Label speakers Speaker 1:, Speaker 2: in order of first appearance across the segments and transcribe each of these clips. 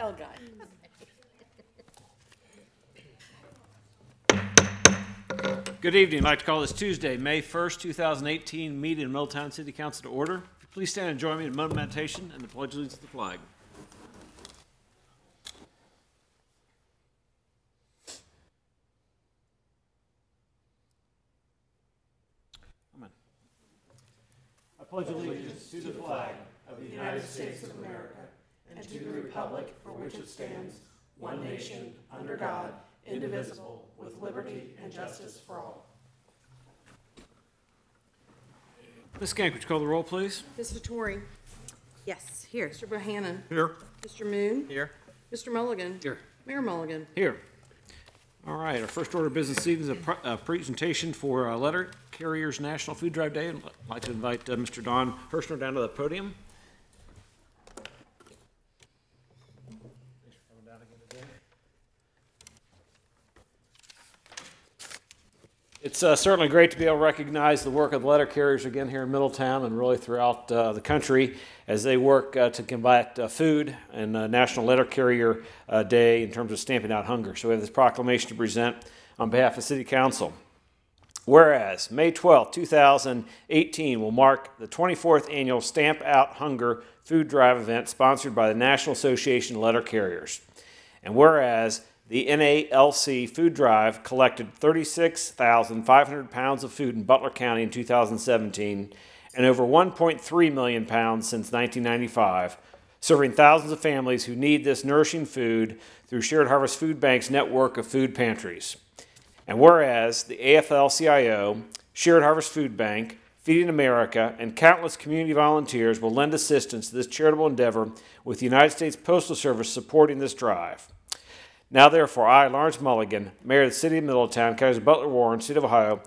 Speaker 1: Tell guy.
Speaker 2: Good evening. I'd like to call this Tuesday, May 1st, 2018 meeting of Milltown City Council to order. Please stand and join me in a moment of meditation and the pledge of allegiance to the flag. Amen. I pledge allegiance to the flag of the United States of America and to the republic for which it stands, one nation, under God, indivisible, with liberty and justice for all. Ms. Gank, would you call the roll, please?
Speaker 1: Ms. Vittori.
Speaker 3: Yes, here.
Speaker 1: Mr. Bohannon.
Speaker 2: Here.
Speaker 1: Mr. Moon.
Speaker 2: Here.
Speaker 1: Mr. Mulligan.
Speaker 2: Here.
Speaker 1: Mayor Mulligan.
Speaker 2: Here. All right, our first order of business this evening is a presentation for Letter Carriers National Food Drive Day. I'd like to invite Mr. Don Hirschner down to the podium. It's certainly great to be able to recognize the work of the letter carriers again here in Middletown and really throughout the country as they work to combat food and National Letter Carrier Day in terms of stamping out hunger. So we have this proclamation to present on behalf of City Council. Whereas May 12, 2018 will mark the 24th annual Stamp Out Hunger food drive event sponsored by the National Association of Letter Carriers. And whereas the NALC food drive collected 36,500 pounds of food in Butler County in 2017 and over 1.3 million pounds since 1995, serving thousands of families who need this nourishing food through Shared Harvest Food Bank's network of food pantries. And whereas the AFL-CIO, Shared Harvest Food Bank, Feeding America, and countless community volunteers will lend assistance to this charitable endeavor with the United States Postal Service supporting this drive. Now, therefore, I, Lawrence Mulligan, Mayor of the City of Middletown, County of Butler, Warren, State of Ohio,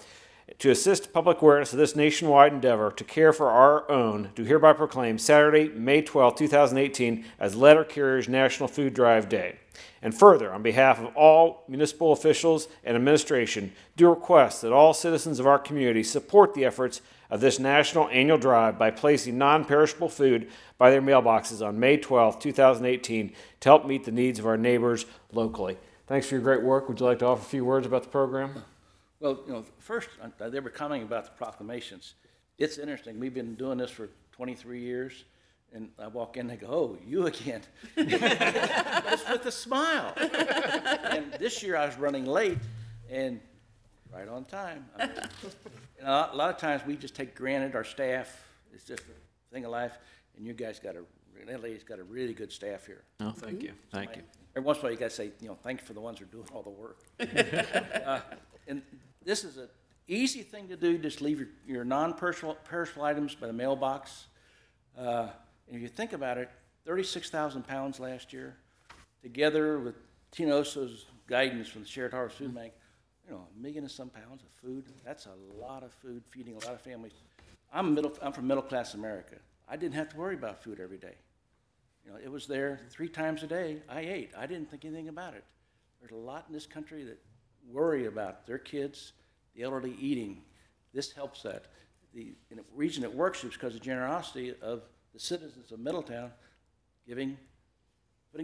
Speaker 2: to assist public awareness of this nationwide endeavor to care for our own, do hereby proclaim Saturday, May 12, 2018, as Letter Carriers National Food Drive Day. And further, on behalf of all municipal officials and administration, do request that all citizens of our community support the efforts of this national annual drive by placing non-perishable food by their mailboxes on May 12, 2018 to help meet the needs of our neighbors locally. Thanks for your great work. Would you like to offer a few words about the program?
Speaker 4: Well, first, they were commenting about the proclamations. It's interesting. We've been doing this for 23 years, and I walk in and they go, "Oh, you again." But it's with a smile. And this year I was running late and right on time. I mean, a lot of times we just take granted our staff. It's just a thing of life, and you guys got that lady's got a really good staff here.
Speaker 2: Oh, thank you. Thank you.
Speaker 4: Every once in a while you got to say, thank you for the ones who are doing all the work. And this is an easy thing to do. Just leave your non-perishable items by the mailbox. And if you think about it, 36,000 pounds last year, together with Tina Oso's guidance from the Shared Harvest Food Bank, a million and some pounds of food. That's a lot of food, feeding a lot of families. I'm from middle class America. I didn't have to worry about food every day. It was there 3 times a day. I ate. I didn't think anything about it. There's a lot in this country that worry about their kids, the elderly eating. This helps that. The reason it works is because of the generosity of the citizens of Middletown putting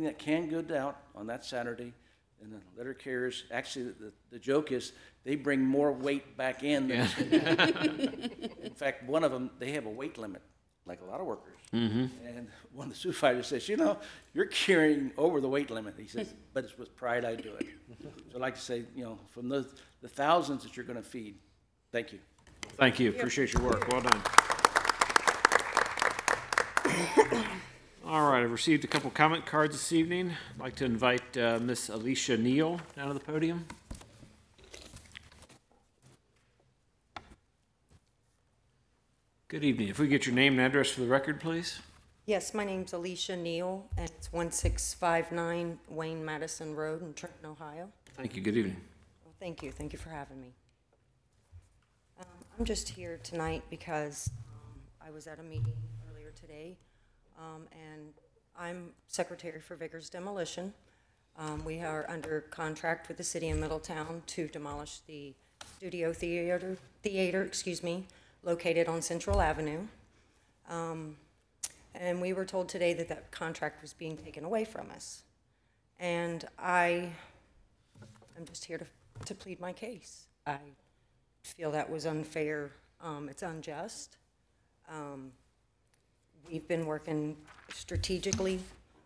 Speaker 4: that canned good out on that Saturday. And the letter carriers, actually, the joke is they bring more weight back in. Than in fact, one of them, they have a weight limit, like a lot of workers. Mm-hmm. And one of the supervisors says, you're carrying over the weight limit. He says, but it's with pride I do it. So I'd like to say, from the thousands that you're going to feed, thank you.
Speaker 2: Thank you. Appreciate your work. Well done. All right, I've received a couple comment cards this evening. I'd like to invite Miss Alicia Neil down to the podium. Good evening. If we get your name and address for the record, please.
Speaker 3: Yes, my name's Alicia Neil, and it's 1659 Wayne Madison Road in Trenton, Ohio.
Speaker 2: Thank you. Good evening.
Speaker 3: Well, thank you. Thank you for having me. I'm just here tonight because I was at a meeting earlier today, and I'm secretary for Vickers Demolition. We are under contract with the city of Middletown to demolish the studio theater, located on Central Avenue. And we were told today that that contract was being taken away from us. And I am just here to plead my case. I feel that was unfair. It's unjust. We've been working strategically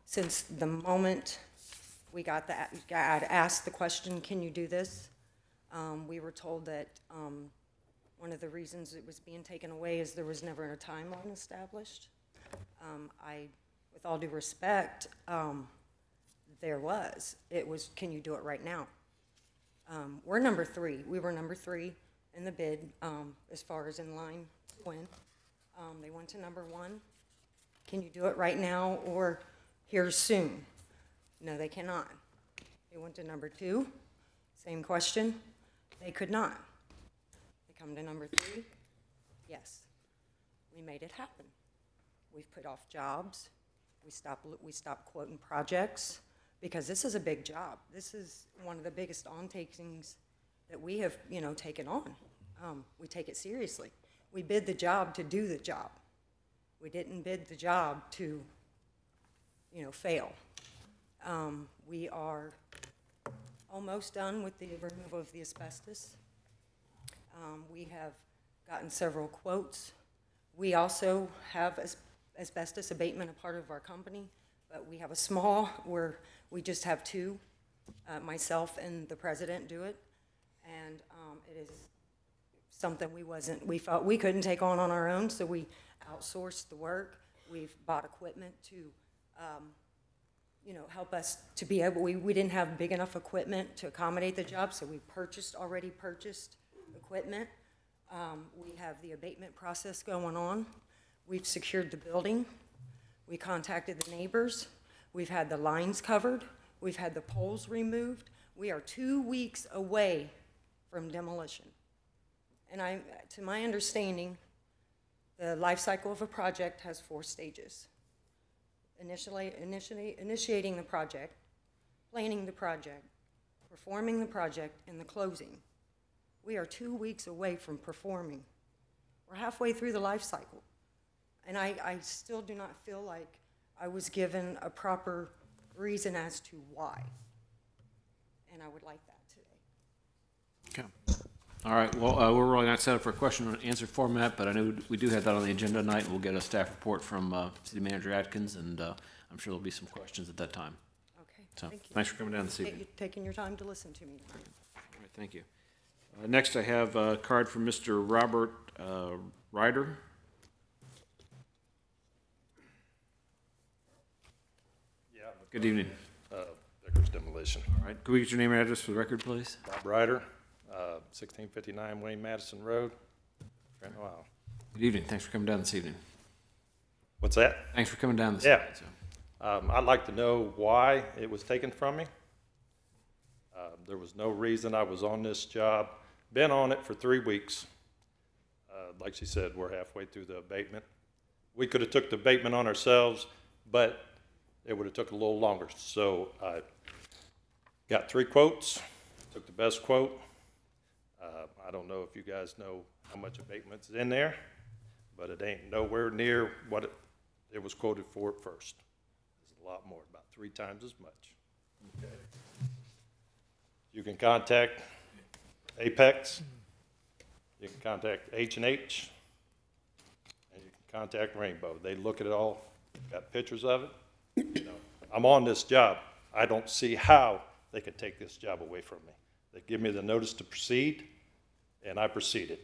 Speaker 3: since the moment we got asked the question, can you do this? We were told that one of the reasons it was being taken away is there was never a timeline established. With all due respect, there was. It was, can you do it right now? We're number 3. We were number 3 in the bid as far as in line to win. They went to number 1. Can you do it right now or here soon? No, they cannot. They went to number 2. Same question. They could not. They come to number 3. Yes, we made it happen. We've put off jobs. We stopped quoting projects because this is a big job. This is one of the biggest on-takings that we have, taken on. We take it seriously. We bid the job to do the job. We didn't bid the job to, fail. We are almost done with the removal of the asbestos. We have gotten several quotes. We also have asbestos abatement a part of our company, but we have a small where we just have 2, myself and the president do it, and it is something we felt we couldn't take on our own, so we outsourced the work. We've bought equipment to, help us to be able, we didn't have big enough equipment to accommodate the job, so we already purchased equipment. We have the abatement process going on. We've secured the building. We contacted the neighbors. We've had the lines covered. We've had the poles removed. We are 2 weeks away from demolition. And to my understanding, the life cycle of a project has 4 stages. Initiating the project, planning the project, performing the project, and the closing. We are 2 weeks away from performing. We're halfway through the life cycle. And I still do not feel like I was given a proper reason as to why. And I would like that today.
Speaker 2: Okay. All right. Well, we're really not set up for a question and answer format, but I know we do have that on the agenda tonight, and we'll get a staff report from City Manager Atkins, and I'm sure there'll be some questions at that time.
Speaker 3: Okay.
Speaker 2: So
Speaker 3: Thank you.
Speaker 2: thanks for coming down this evening.
Speaker 3: Taking your time to listen to me tonight.
Speaker 2: All right. Thank you. Next, I have a card from Mr. Robert Ryder.
Speaker 5: Yeah.
Speaker 2: Good evening.
Speaker 5: Vickers Demolition.
Speaker 2: All right. Can we get your name and address for the record, please?
Speaker 5: Bob Ryder, 1659 Wayne Madison Road, Trenton, Ohio.
Speaker 2: Good evening. Thanks for coming down this evening.
Speaker 5: What's that?
Speaker 2: Thanks for coming down this
Speaker 5: Yeah.
Speaker 2: evening. So.
Speaker 5: I'd like to know why it was taken from me. There was no reason I was on this job. Been on it for 3 weeks. Like she said, we're halfway through the abatement. We could have took the abatement on ourselves, but it would have took a little longer. So I got 3 quotes, took the best quote. I don't know if you guys know how much abatement's in there, but it ain't nowhere near what it was quoted for at first. It's a lot more, about 3 times as much. Okay. You can contact Apex, you can contact H&H, and you can contact Rainbow. They look at it all, got pictures of it. I'm on this job. I don't see how they could take this job away from me. They give me the notice to proceed, and I proceeded.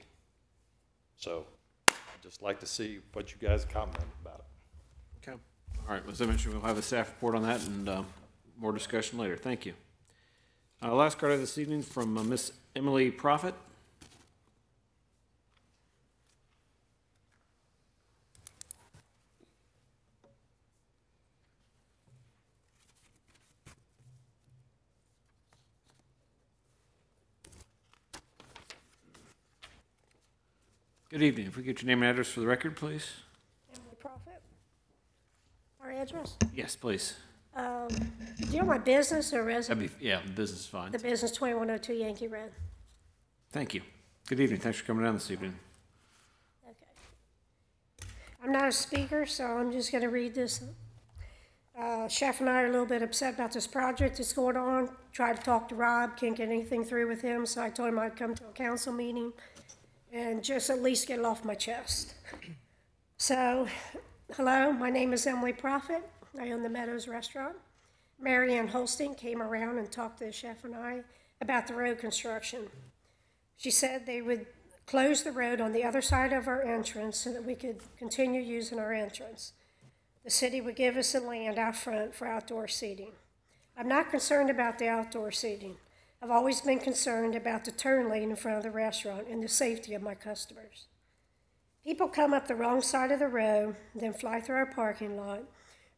Speaker 5: So I'd just like to see what you guys comment about it.
Speaker 2: Okay. All right. As I mentioned, we'll have a staff report on that and more discussion later. Thank you. Last card of this evening from Miss Emily Prophet. Good evening. If we get your name and address for the record, please.
Speaker 6: Emily Prophet. Our address?
Speaker 2: Yes, please.
Speaker 6: Do you know my business or residence?
Speaker 2: Yeah, business is fine.
Speaker 6: The business 2102 Yankee Road.
Speaker 2: Thank you. Good evening. Thanks for coming down this evening.
Speaker 6: Okay. I'm not a speaker, so I'm just going to read this. Chef and I are a little bit upset about this project that's going on. Tried to talk to Rob, can't get anything through with him, so I told him I'd come to a council meeting and just at least get it off my chest. So, hello, my name is Emily Prophet. I own the Meadows Restaurant. Mary Ann Holstein came around and talked to the chef and I about the road construction. She said they would close the road on the other side of our entrance so that we could continue using our entrance. The city would give us the land out front for outdoor seating. I'm not concerned about the outdoor seating. I've always been concerned about the turn lane in front of the restaurant and the safety of my customers. People come up the wrong side of the road, then fly through our parking lot,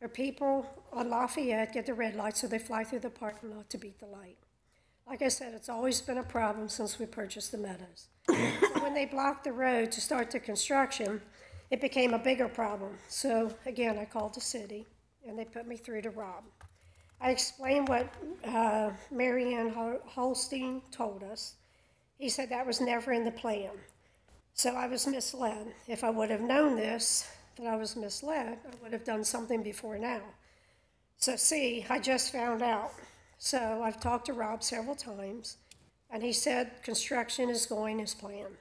Speaker 6: or people on Lafayette get the red light, so they fly through the parking lot to beat the light. Like I said, it's always been a problem since we purchased the Meadows. So when they blocked the road to start the construction, it became a bigger problem. So again, I called the city, and they put me through to Rob. I explained what Mary Ann Holstein told us. He said that was never in the plan. So I was misled. If I would have known this, that I was misled, I would have done something before now. So see, I just found out. So I've talked to Rob several times, and he said construction is going as planned.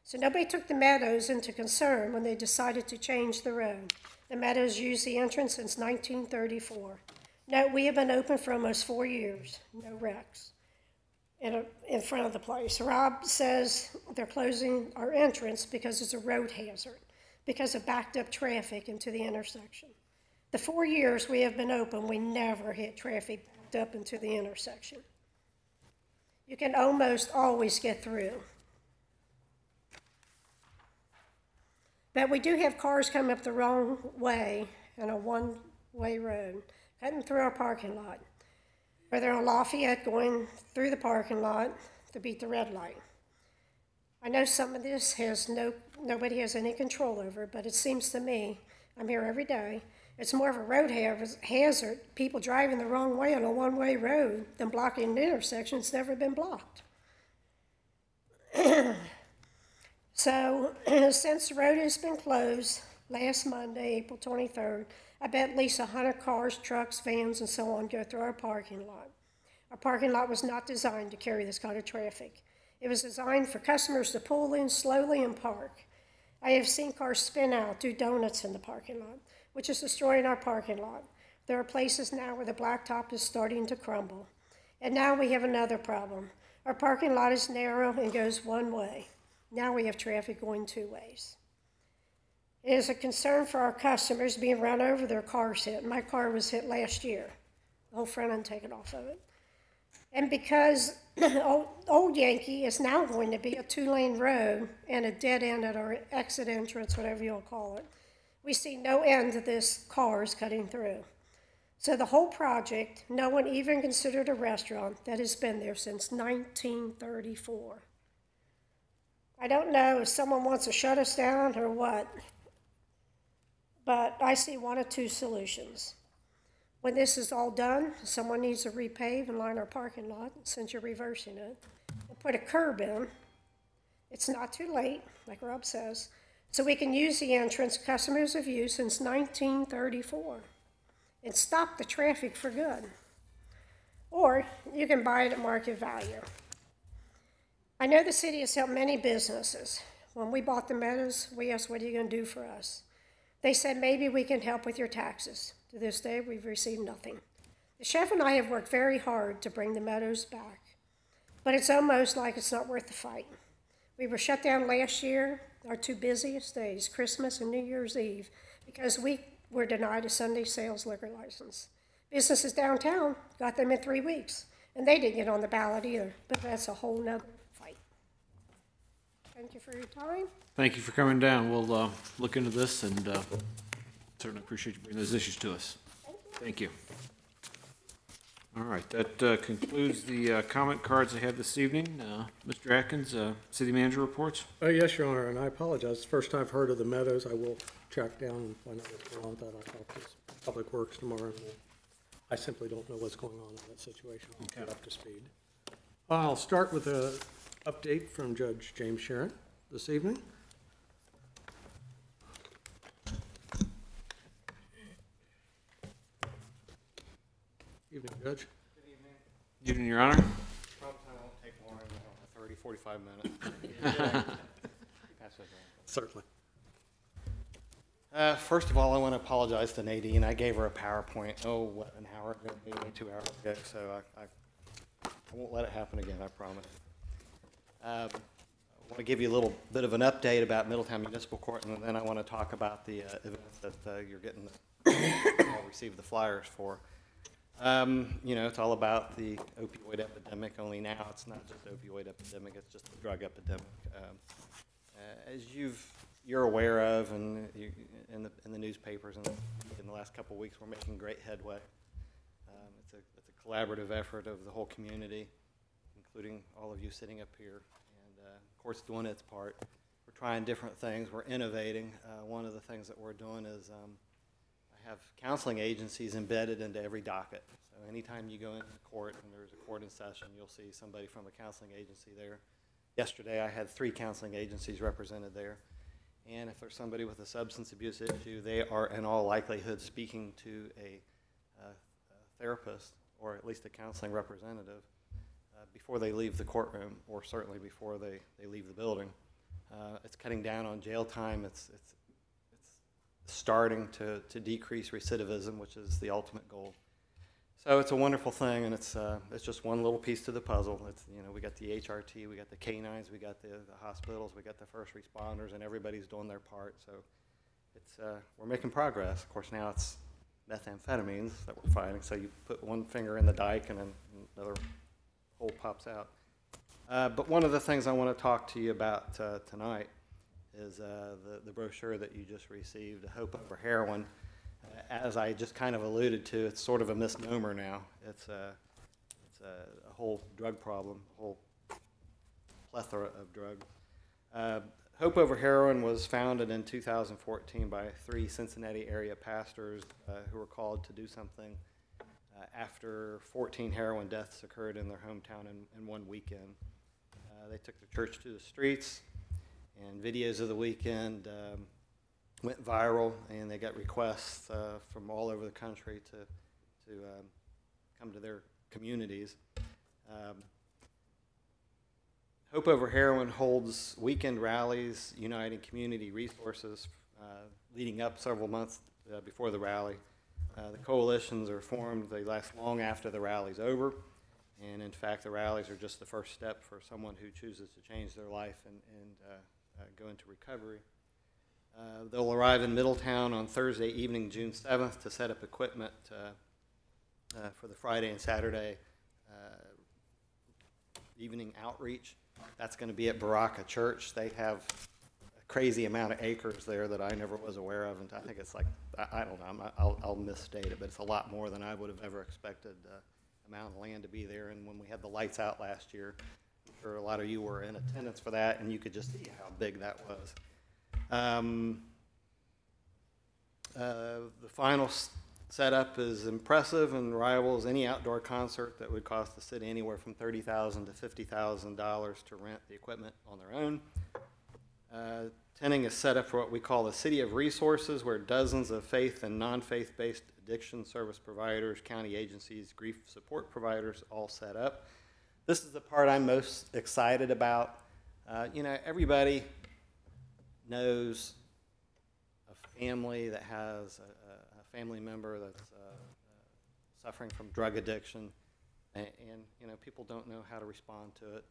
Speaker 6: So nobody took the Meadows into concern when they decided to change the road. The Meadows used the entrance since 1934. No, we have been open for almost 4 years, no wrecks in front of the place. Rob says they're closing our entrance because it's a road hazard, because of backed up traffic into the intersection. The 4 years we have been open, we never hit traffic backed up into the intersection. You can almost always get through. But we do have cars coming up the wrong way in a one-way road, cutting through our parking lot. Or they're on Lafayette going through the parking lot to beat the red light. I know some of this nobody has any control over, but it seems to me, I'm here every day, it's more of a road hazard, people driving the wrong way on a one-way road than blocking an intersection. It's never been blocked. So, since the road has been closed last Monday, April 23rd, I bet at least 100 cars, trucks, vans, and so on go through our parking lot. Our parking lot was not designed to carry this kind of traffic. It was designed for customers to pull in slowly and park. I have seen cars spin out, do donuts in the parking lot, which is destroying our parking lot. There are places now where the blacktop is starting to crumble. And now we have another problem. Our parking lot is narrow and goes one way. Now we have traffic going two ways. It is a concern for our customers being run over, their cars hit. My car was hit last year. The whole front end taken off of it. And because Old Yankee is now going to be a two-lane road and a dead end at our exit entrance, whatever you'll call it, we see no end to this cars cutting through. So the whole project, no one even considered a restaurant that has been there since 1934. I don't know if someone wants to shut us down or what, but I see one of two solutions. When this is all done, someone needs to repave and line our parking lot, since you're reversing it, and put a curb in. It's not too late, like Rob says, so we can use the entrance customers have used since 1934 and stop the traffic for good. Or you can buy it at market value. I know the city has helped many businesses. When we bought the Meadows, we asked, what are you going to do for us? They said, maybe we can help with your taxes. To this day, we've received nothing. The chef and I have worked very hard to bring the Meadows back, but it's almost like it's not worth the fight. We were shut down last year, our two busiest days, Christmas and New Year's Eve, because we were denied a Sunday sales liquor license. Businesses downtown got them in 3 weeks, and they didn't get on the ballot either, but that's a whole nother fight. Thank you for your time.
Speaker 2: Thank you for coming down. We'll look into this and certainly appreciate you bringing those issues to us. Thank you. All right, that concludes the comment cards I have this evening. Mr. Atkins, City Manager reports.
Speaker 7: Yes, Your Honor, and I apologize. It's the first I've heard of the Meadows. I will track down and find out what's going on with that. I'll talk to Public Works tomorrow. And I simply don't know what's going on in that situation. I'll get up to speed. I'll start with an update from Judge James Sharon this evening. Judge?
Speaker 2: Evening, Your Honor.
Speaker 8: Probably won't take more than 30, 45 minutes.
Speaker 7: Certainly.
Speaker 8: First of all, I want to apologize to Nadine. I gave her a PowerPoint, an hour ago, maybe 2 hours ago, so I won't let it happen again, I promise. I want to give you a little bit of an update about Middletown Municipal Court, and then I want to talk about the events that you're getting, all receive the flyers for. You know, it's all about the opioid epidemic, only now it's not just opioid epidemic, it's just a drug epidemic. As you're aware of, and in the newspapers and in the last couple of weeks, we're making great headway. It's a collaborative effort of the whole community, including all of you sitting up here, and the court's doing its part. We're trying different things. We're innovating. One of the things that we're doing is I have counseling agencies embedded into every docket. So anytime you go into court and there's a court in session, you'll see somebody from a counseling agency there. Yesterday, I had 3 counseling agencies represented there. And if there's somebody with a substance abuse issue, they are in all likelihood speaking to a therapist or at least a counseling representative before they leave the courtroom, or certainly before they leave the building. It's cutting down on jail time. It's starting to decrease recidivism, which is the ultimate goal. So it's a wonderful thing, and it's just one little piece to the puzzle. It's, you know, we got the HRT, we got the canines, we got the hospitals, we got the first responders, and everybody's doing their part. So it's we're making progress. Of course, now it's methamphetamines that we're fighting. So you put one finger in the dike, and then another hole pops out. But one of the things I want to talk to you about tonight is the brochure that you just received, Hope Over Heroin. As I just kind of alluded to, it's sort of a misnomer now. It's a whole drug problem, a whole plethora of drugs. Hope Over Heroin was founded in 2014 by 3 Cincinnati area pastors who were called to do something after 14 heroin deaths occurred in their hometown in one weekend. They took the church to the streets, and videos of the weekend went viral, and they got requests from all over the country to come to their communities. Hope Over Heroin holds weekend rallies uniting community resources leading up several months before the rally. The coalitions are formed. They last long after the rally's over. And in fact, the rallies are just the first step for someone who chooses to change their life and go into recovery. They'll arrive in Middletown on Thursday evening, June 7th, to set up equipment for the Friday and Saturday evening outreach. That's going to be at Baraka Church. They have a crazy amount of acres there that I never was aware of, and I think it's like, I don't know, I'll misstate it, but it's a lot more than I would have ever expected amount of land to be there. And when we had the lights out last year, I'm sure a lot of you were in attendance for that, and you could just see how big that was. The final setup is impressive and rivals any outdoor concert that would cost the city anywhere from $30,000 to $50,000 to rent the equipment on their own. Tending is set up for what we call a city of resources, where dozens of faith and non-faith-based addiction service providers, county agencies, grief support providers all set up. This is the part I'm most excited about. You know, everybody knows a family that has a family member that's suffering from drug addiction, and you know, people don't know how to respond to it.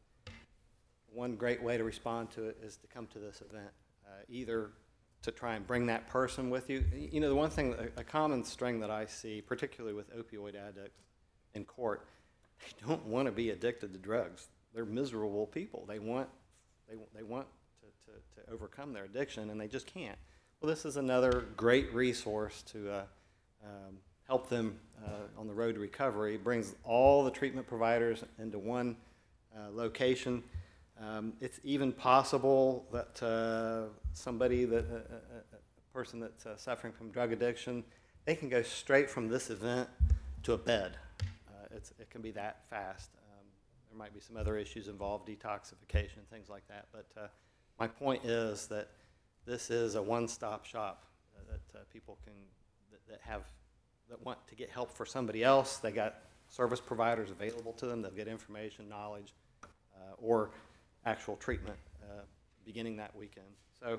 Speaker 8: One great way to respond to it is to come to this event, either to try and bring that person with you. You know, the one thing, a common string that I see, particularly with opioid addicts in court, they don't want to be addicted to drugs. They're miserable people. They want to overcome their addiction, and they just can't. Well, this is another great resource to help them on the road to recovery. It brings all the treatment providers into one location. It's even possible that somebody, a person that's suffering from drug addiction, they can go straight from this event to a bed. It can be that fast. There might be some other issues involved, detoxification, things like that. But my point is that this is a one-stop shop that people can that want to get help for somebody else. They got service providers available to them. They'll get information, knowledge, or actual treatment beginning that weekend. So,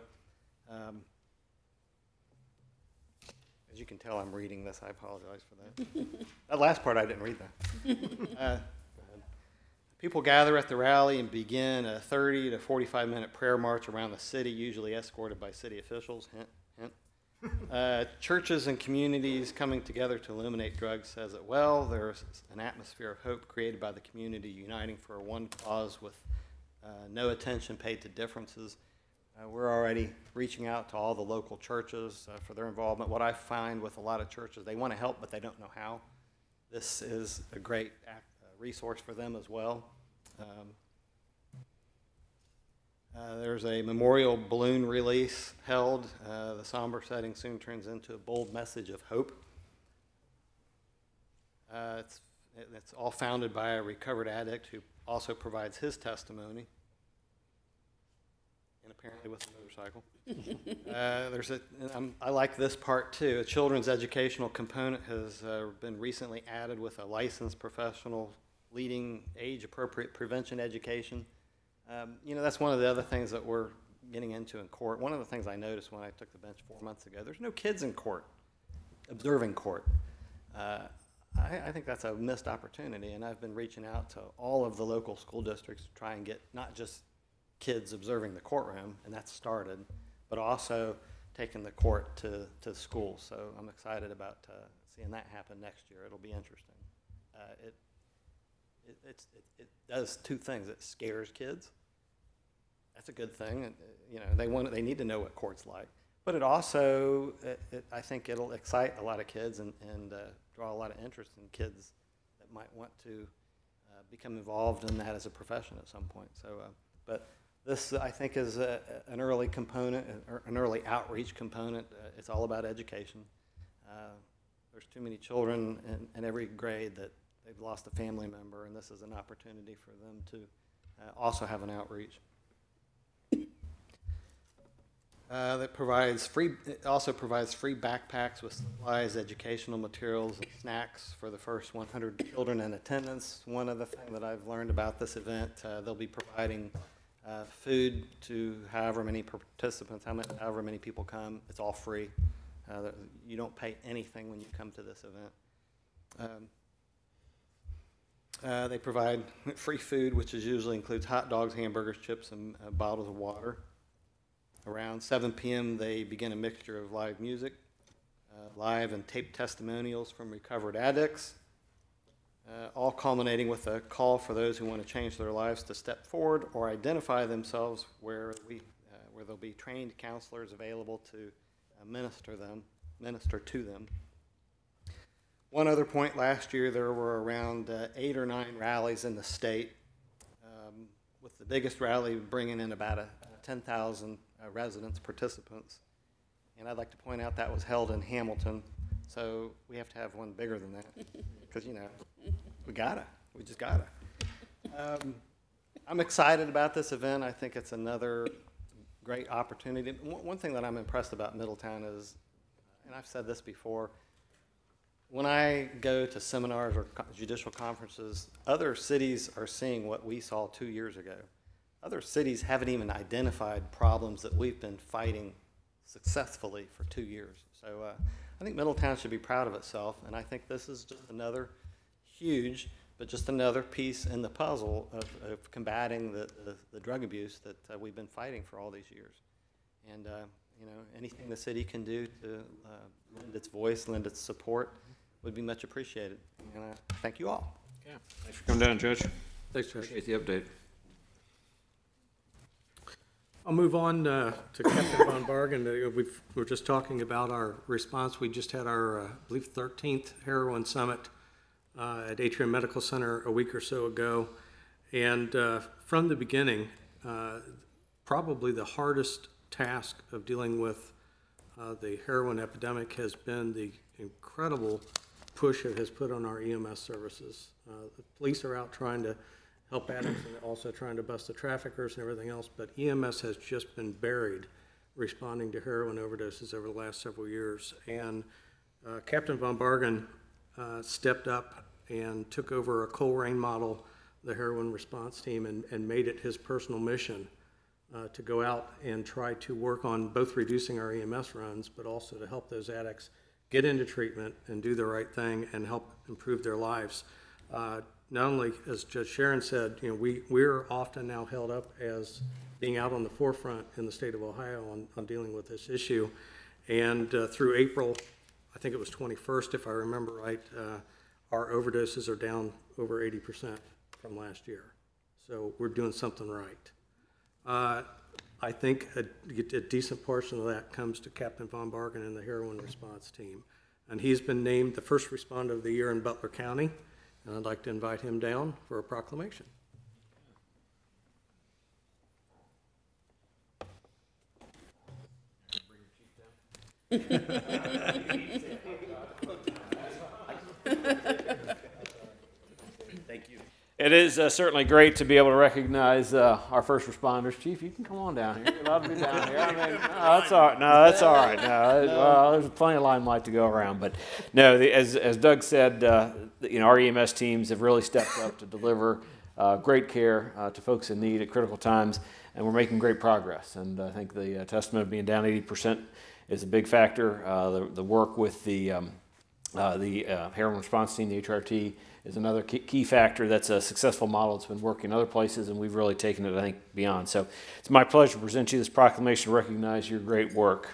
Speaker 8: as you can tell, I'm reading this. I apologize for that. That last part, I didn't read that. People gather at the rally and begin a 30 to 45-minute prayer march around the city, usually escorted by city officials. Hint, hint. Churches and communities coming together to eliminate drugs says it well. There's an atmosphere of hope created by the community uniting for one cause with no attention paid to differences. We're already reaching out to all the local churches for their involvement. What I find with a lot of churches, they want to help, but they don't know how. This is a great resource for them as well. There's a memorial balloon release held. The somber setting soon turns into a bold message of hope. It's all founded by a recovered addict who also provides his testimony, and apparently with a motorcycle. I like this part too. A children's educational component has been recently added with a licensed professional leading age-appropriate prevention education. You know, that's one of the other things that we're getting into in court. One of the things I noticed when I took the bench 4 months ago, there's no kids in court, observing court. I think that's a missed opportunity, and I've been reaching out to all of the local school districts to try and get not just kids observing the courtroom, and that's started, but also taking the court to schools. So I'm excited about seeing that happen next year. It'll be interesting. It does two things. It scares kids. That's a good thing. You know, they need to know what court's like. But it also, I think it'll excite a lot of kids and draw a lot of interest in kids that might want to become involved in that as a profession at some point. So, but this, I think, is an early component, or an early outreach component. It's all about education. There's too many children in every grade that they've lost a family member, and this is an opportunity for them to also have an outreach. It also provides free backpacks with supplies, educational materials, and snacks for the first 100 children in attendance. One other thing that I've learned about this event, they'll be providing food to however many participants, however many people come. It's all free. You don't pay anything when you come to this event. They provide free food, which usually includes hot dogs, hamburgers, chips, and bottles of water. Around 7 p.m., they begin a mixture of live music, live and taped testimonials from recovered addicts, all culminating with a call for those who want to change their lives to step forward or identify themselves, where there'll be trained counselors available to minister to them. One other point, last year there were around 8 or 9 rallies in the state, with the biggest rally bringing in about 10,000 residents, participants. And I'd like to point out that was held in Hamilton, so we have to have one bigger than that, because, you know, we just gotta. I'm excited about this event. I think it's another great opportunity. One thing that I'm impressed about Middletown is, and I've said this before, when I go to seminars or judicial conferences, other cities are seeing what we saw 2 years ago. Other cities haven't even identified problems that we've been fighting successfully for 2 years. So I think Middletown should be proud of itself, and I think this is just another huge, but just another piece in the puzzle of combating the drug abuse that we've been fighting for all these years. And you know, anything the city can do to lend its voice, lend its support, would be much appreciated. And I thank you all.
Speaker 2: Yeah, thanks for coming down, Judge.
Speaker 7: Thanks, Judge.
Speaker 2: Appreciate the update.
Speaker 7: I'll move on to Captain Von Bargen. We were just talking about our response. We just had our, I believe, 13th Heroin Summit at Atrium Medical Center a week or so ago. And from the beginning, probably the hardest task of dealing with the heroin epidemic has been the incredible push it has put on our EMS services. The police are out trying to help addicts and also trying to bust the traffickers and everything else, but EMS has just been buried responding to heroin overdoses over the last several years. And Captain Von Bargen stepped up and took over a Coleraine model, the Heroin Response team, and made it his personal mission to go out and try to work on both reducing our EMS runs, but also to help those addicts get into treatment and do the right thing and help improve their lives. Not only, as Judge Sharon said, you know, we're often now held up as being out on the forefront in the state of Ohio on dealing with this issue. And through April, I think it was 21st, if I remember right, our overdoses are down over 80% from last year. So we're doing something right. I think a decent portion of that comes to Captain Von Bargen and the Heroin Response team. And he's been named the first responder of the year in Butler County. And I'd like to invite him down for a proclamation.
Speaker 4: Thank you.
Speaker 2: It is certainly great to be able to recognize our first responders. Chief, you can come on down here. You're allowed to be down here. I mean, no, that's all right. No, that's all right. No, well, there's plenty of limelight to go around. But no, as Doug said, you know, our EMS teams have really stepped up to deliver great care to folks in need at critical times, and we're making great progress. And I think the testament of being down 80% is a big factor. The work with the Heroin Response team, the HRT, is another key factor. That's a successful model. It's been working other places, and we've really taken it, I think, beyond. So it's my pleasure to present you this proclamation to recognize your great work.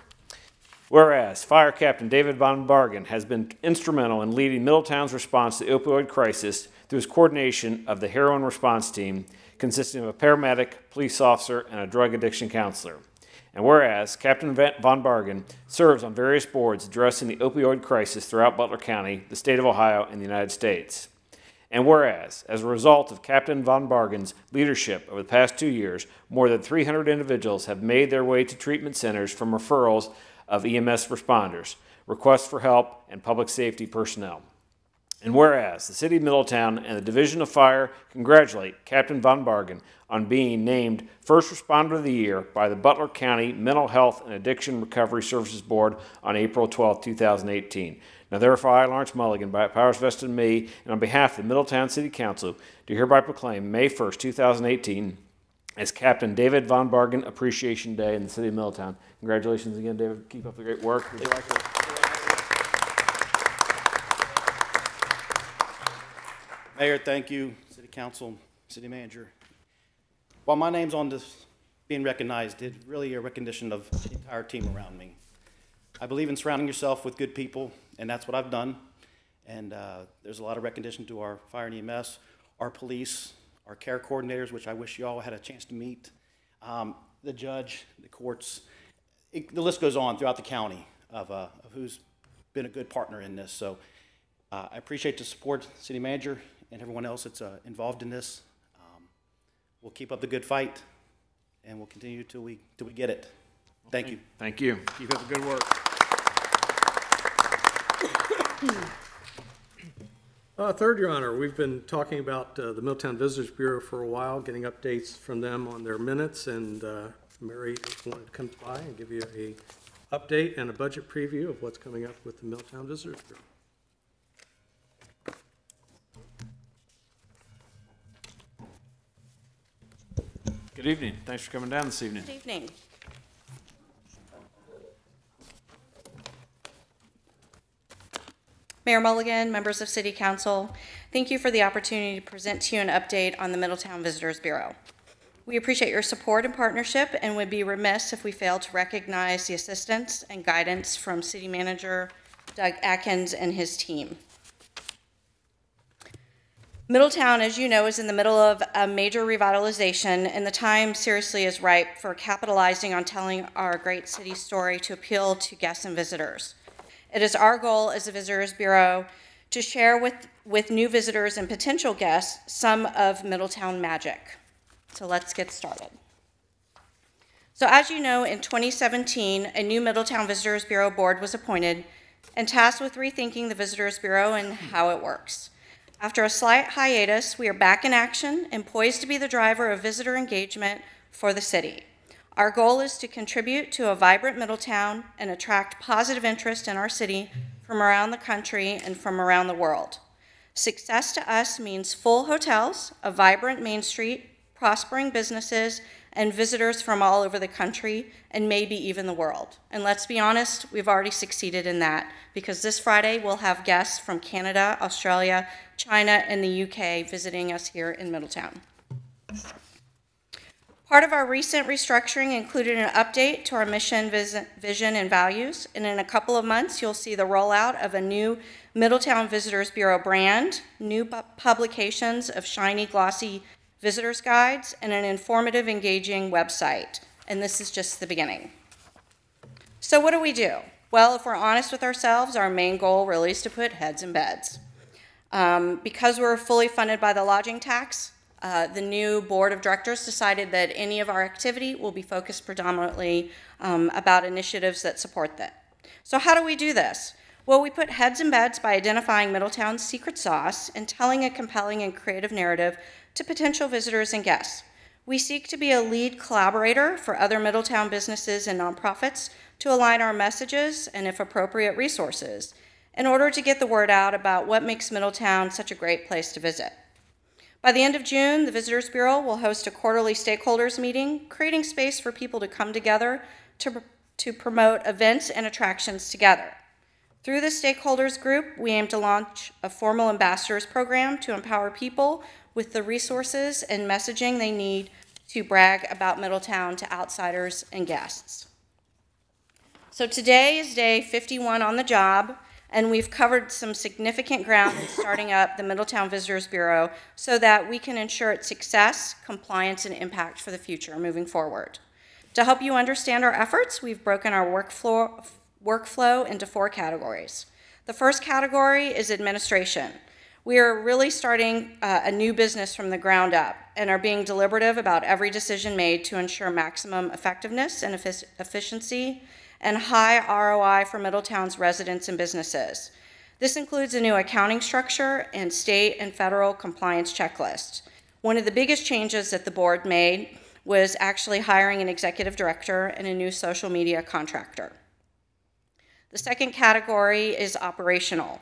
Speaker 2: Whereas Fire Captain David Von Bargen has been instrumental in leading Middletown's response to the opioid crisis through his coordination of the Heroin Response team, consisting of a paramedic, police officer, and a drug addiction counselor. And whereas Captain Von Bargen serves on various boards addressing the opioid crisis throughout Butler County, the state of Ohio, and the United States. And whereas, as a result of Captain Von Bargen's leadership over the past 2 years, more than 300 individuals have made their way to treatment centers from referrals of EMS responders, requests for help, and public safety personnel. And whereas the City of Middletown and the Division of Fire congratulate Captain Von Bargen on being named First Responder of the Year by the Butler County Mental Health and Addiction Recovery Services Board on April 12, 2018. Now therefore, I, Lawrence Mulligan, by powers vested in me, and on behalf of the Middletown City Council, do hereby proclaim May 1st, 2018 as Captain David Von Bargen Appreciation Day in the City of Middletown. Congratulations again, David. Keep up the great work. Would you like to...
Speaker 8: Mayor, thank you. City Council, City Manager. While my name's on this being recognized, it's really a recognition of the entire team around me. I believe in surrounding yourself with good people, and that's what I've done. And there's a lot of recognition to our fire and EMS, our police, our care coordinators, which I wish you all had a chance to meet, the judge, the courts. The list goes on throughout the county of who's been a good partner in this. So I appreciate the support, City Manager, and everyone else that's involved in this. We'll keep up the good fight, and we'll continue till we get it. Thank you.
Speaker 2: Thank you. Keep up the good work.
Speaker 7: Third, Your Honor, we've been talking about the Milltown Visitors Bureau for a while, getting updates from them on their minutes, and Mary wanted to come by and give you a update and a budget preview of what's coming up with the Milltown Visitors Bureau.
Speaker 2: Good evening. Thanks for coming down this evening.
Speaker 9: Good evening. Mayor Mulligan, members of City Council, thank you for the opportunity to present to you an update on the Middletown Visitors Bureau. We appreciate your support and partnership and would be remiss if we failed to recognize the assistance and guidance from City Manager Doug Atkins and his team. Middletown, as you know, is in the middle of a major revitalization, and the time seriously is ripe for capitalizing on telling our great city story to appeal to guests and visitors. It is our goal as the Visitors Bureau to share with new visitors and potential guests some of Middletown magic. So let's get started. So as you know, in 2017, a new Middletown Visitors Bureau board was appointed and tasked with rethinking the Visitors Bureau and how it works. After a slight hiatus, we are back in action and poised to be the driver of visitor engagement for the city. Our goal is to contribute to a vibrant Middletown and attract positive interest in our city from around the country and from around the world. Success to us means full hotels, a vibrant Main Street, prospering businesses, and visitors from all over the country, and maybe even the world. And let's be honest, we've already succeeded in that, because this Friday we'll have guests from Canada, Australia, China, and the UK visiting us here in Middletown. Part of our recent restructuring included an update to our mission, vision, and values, and in a couple of months you'll see the rollout of a new Middletown Visitors Bureau brand, new publications of shiny, glossy visitors guides, and an informative, engaging website. And this is just the beginning. So what do we do? Well, if we're honest with ourselves, our main goal really is to put heads in beds. Because we're fully funded by the lodging tax, the new board of directors decided that any of our activity will be focused predominantly about initiatives that support that. So how do we do this? Well, we put heads in beds by identifying Middletown's secret sauce and telling a compelling and creative narrative to potential visitors and guests. We seek to be a lead collaborator for other Middletown businesses and nonprofits to align our messages and, if appropriate, resources in order to get the word out about what makes Middletown such a great place to visit. By the end of June, the Visitors Bureau will host a quarterly stakeholders meeting, creating space for people to come together to promote events and attractions together. Through the stakeholders group, we aim to launch a formal ambassadors program to empower people with the resources and messaging they need to brag about Middletown to outsiders and guests. So today is day 51 on the job, and we've covered some significant ground in starting up the Middletown Visitors Bureau so that we can ensure its success, compliance, and impact for the future moving forward. To help you understand our efforts, we've broken our workflow into 4 categories. The first category is administration. We are really starting a new business from the ground up and are being deliberative about every decision made to ensure maximum effectiveness and efficiency and high ROI for Middletown's residents and businesses. This includes a new accounting structure and state and federal compliance checklist. One of the biggest changes that the board made was actually hiring an executive director and a new social media contractor. The second category is operational.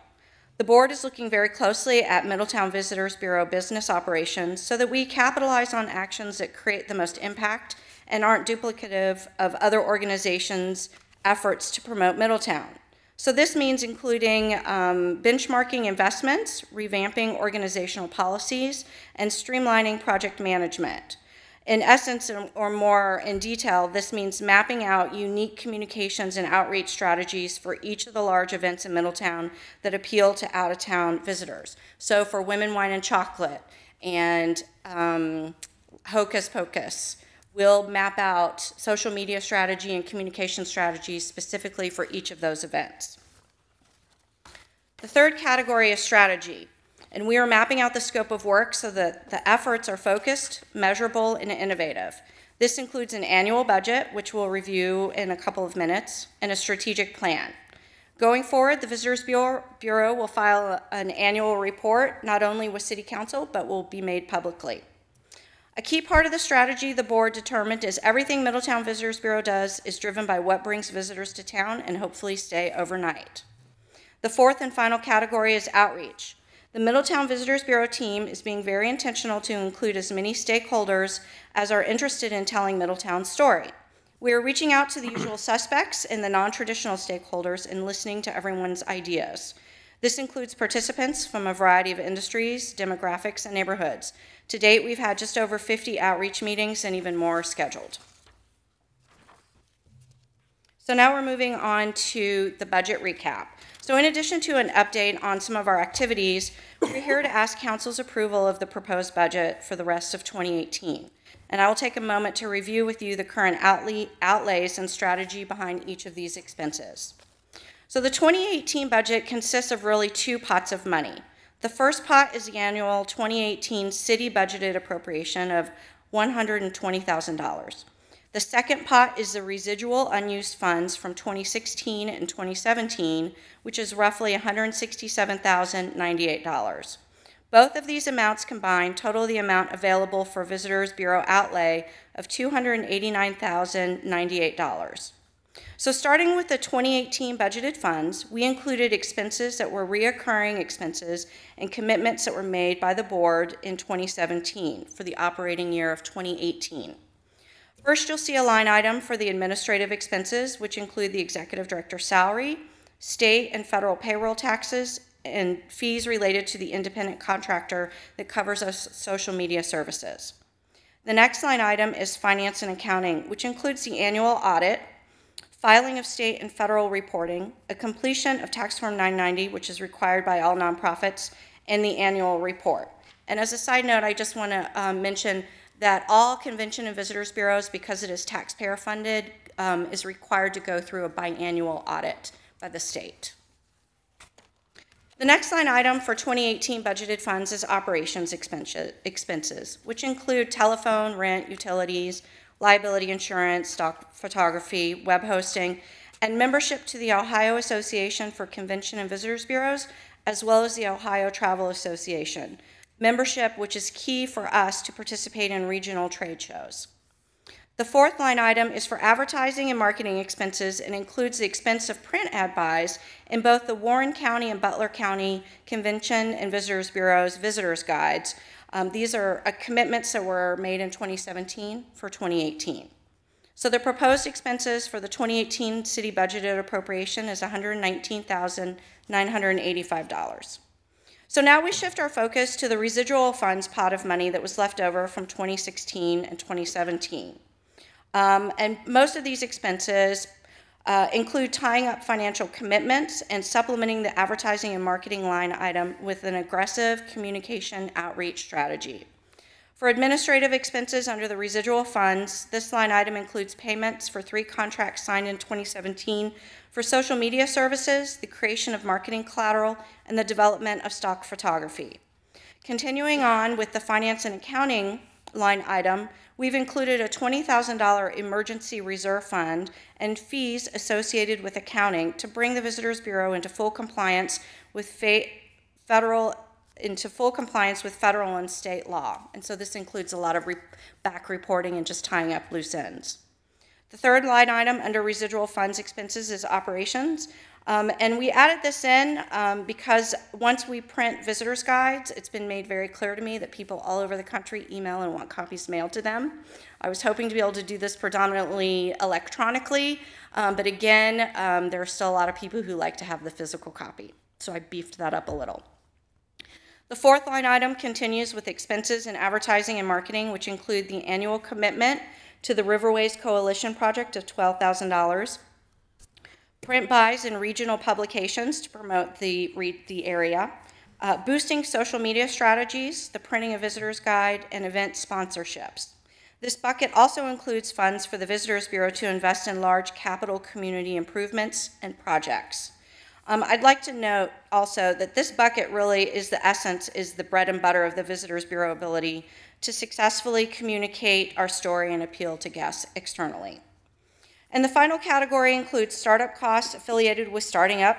Speaker 9: The board is looking very closely at Middletown Visitors Bureau business operations so that we capitalize on actions that create the most impact and aren't duplicative of other organizations' efforts to promote Middletown. So this means including benchmarking investments, revamping organizational policies, and streamlining project management. In essence, or more in detail, this means mapping out unique communications and outreach strategies for each of the large events in Middletown that appeal to out-of-town visitors. So for Women, Wine, and Chocolate and Hocus Pocus, we'll map out social media strategy and communication strategies specifically for each of those events. The third category is strategy. And we are mapping out the scope of work so that the efforts are focused, measurable, and innovative. This includes an annual budget, which we'll review in a couple of minutes, and a strategic plan. Going forward, the Visitors Bureau will file an annual report, not only with City Council, but will be made publicly. A key part of the strategy the board determined is everything Middletown Visitors Bureau does is driven by what brings visitors to town and hopefully stay overnight. The fourth and final category is outreach. The Middletown Visitors Bureau team is being very intentional to include as many stakeholders as are interested in telling Middletown's story. We are reaching out to the usual suspects and the non-traditional stakeholders and listening to everyone's ideas. This includes participants from a variety of industries, demographics, and neighborhoods. To date, we've had just over 50 outreach meetings and even more scheduled. So now we're moving on to the budget recap. So in addition to an update on some of our activities, we're here to ask Council's approval of the proposed budget for the rest of 2018. And I will take a moment to review with you the current outlays and strategy behind each of these expenses. So the 2018 budget consists of really 2 pots of money. The first pot is the annual 2018 city budgeted appropriation of $120,000. The second pot is the residual unused funds from 2016 and 2017, which is roughly $167,098. Both of these amounts combined total the amount available for Visitors Bureau outlay of $289,098. So starting with the 2018 budgeted funds, we included expenses that were reoccurring expenses and commitments that were made by the board in 2017 for the operating year of 2018. First, you'll see a line item for the administrative expenses, which include the executive director's salary, state and federal payroll taxes, and fees related to the independent contractor that covers us social media services. The next line item is finance and accounting, which includes the annual audit, filing of state and federal reporting, a completion of Tax Form 990, which is required by all nonprofits, and the annual report. And as a side note, I just want to mention that all convention and visitors bureaus, because it is taxpayer funded, is required to go through a biannual audit by the state. The next line item for 2018 budgeted funds is operations expenses, which include telephone, rent, utilities, liability insurance, stock photography, web hosting, and membership to the Ohio Association for Convention and Visitors Bureaus, as well as the Ohio Travel Association. Membership, which is key for us to participate in regional trade shows. The fourth line item is for advertising and marketing expenses and includes the expense of print ad buys in both the Warren County and Butler County Convention and Visitors Bureau's visitors guides. These are commitments that were made in 2017 for 2018. So the proposed expenses for the 2018 city budgeted appropriation is $119,985. So now we shift our focus to the residual funds pot of money that was left over from 2016 and 2017. And most of these expenses include tying up financial commitments and supplementing the advertising and marketing line item with an aggressive communication outreach strategy. For administrative expenses under the residual funds, this line item includes payments for 3 contracts signed in 2017 for social media services, the creation of marketing collateral, and the development of stock photography. Continuing on with the finance and accounting line item, we've included a $20,000 emergency reserve fund and fees associated with accounting to bring the Visitors Bureau into full compliance with federal and state law. And so this includes a lot of back reporting and just tying up loose ends. The third line item under residual funds expenses is operations. And we added this in because once we print visitors guides, it's been made very clear to me that people all over the country email and want copies mailed to them. I was hoping to be able to do this predominantly electronically, but again, there are still a lot of people who like to have the physical copy. So I beefed that up a little. The fourth line item continues with expenses in advertising and marketing, which include the annual commitment to the Riverways Coalition project of $12,000, print buys in regional publications to promote the area, boosting social media strategies, the printing of visitors guide, and event sponsorships. This bucket also includes funds for the Visitors Bureau to invest in large capital community improvements and projects. I'd like to note also that this bucket really is the bread and butter of the Visitors Bureau ability to successfully communicate our story and appeal to guests externally. And the final category includes startup costs affiliated with starting up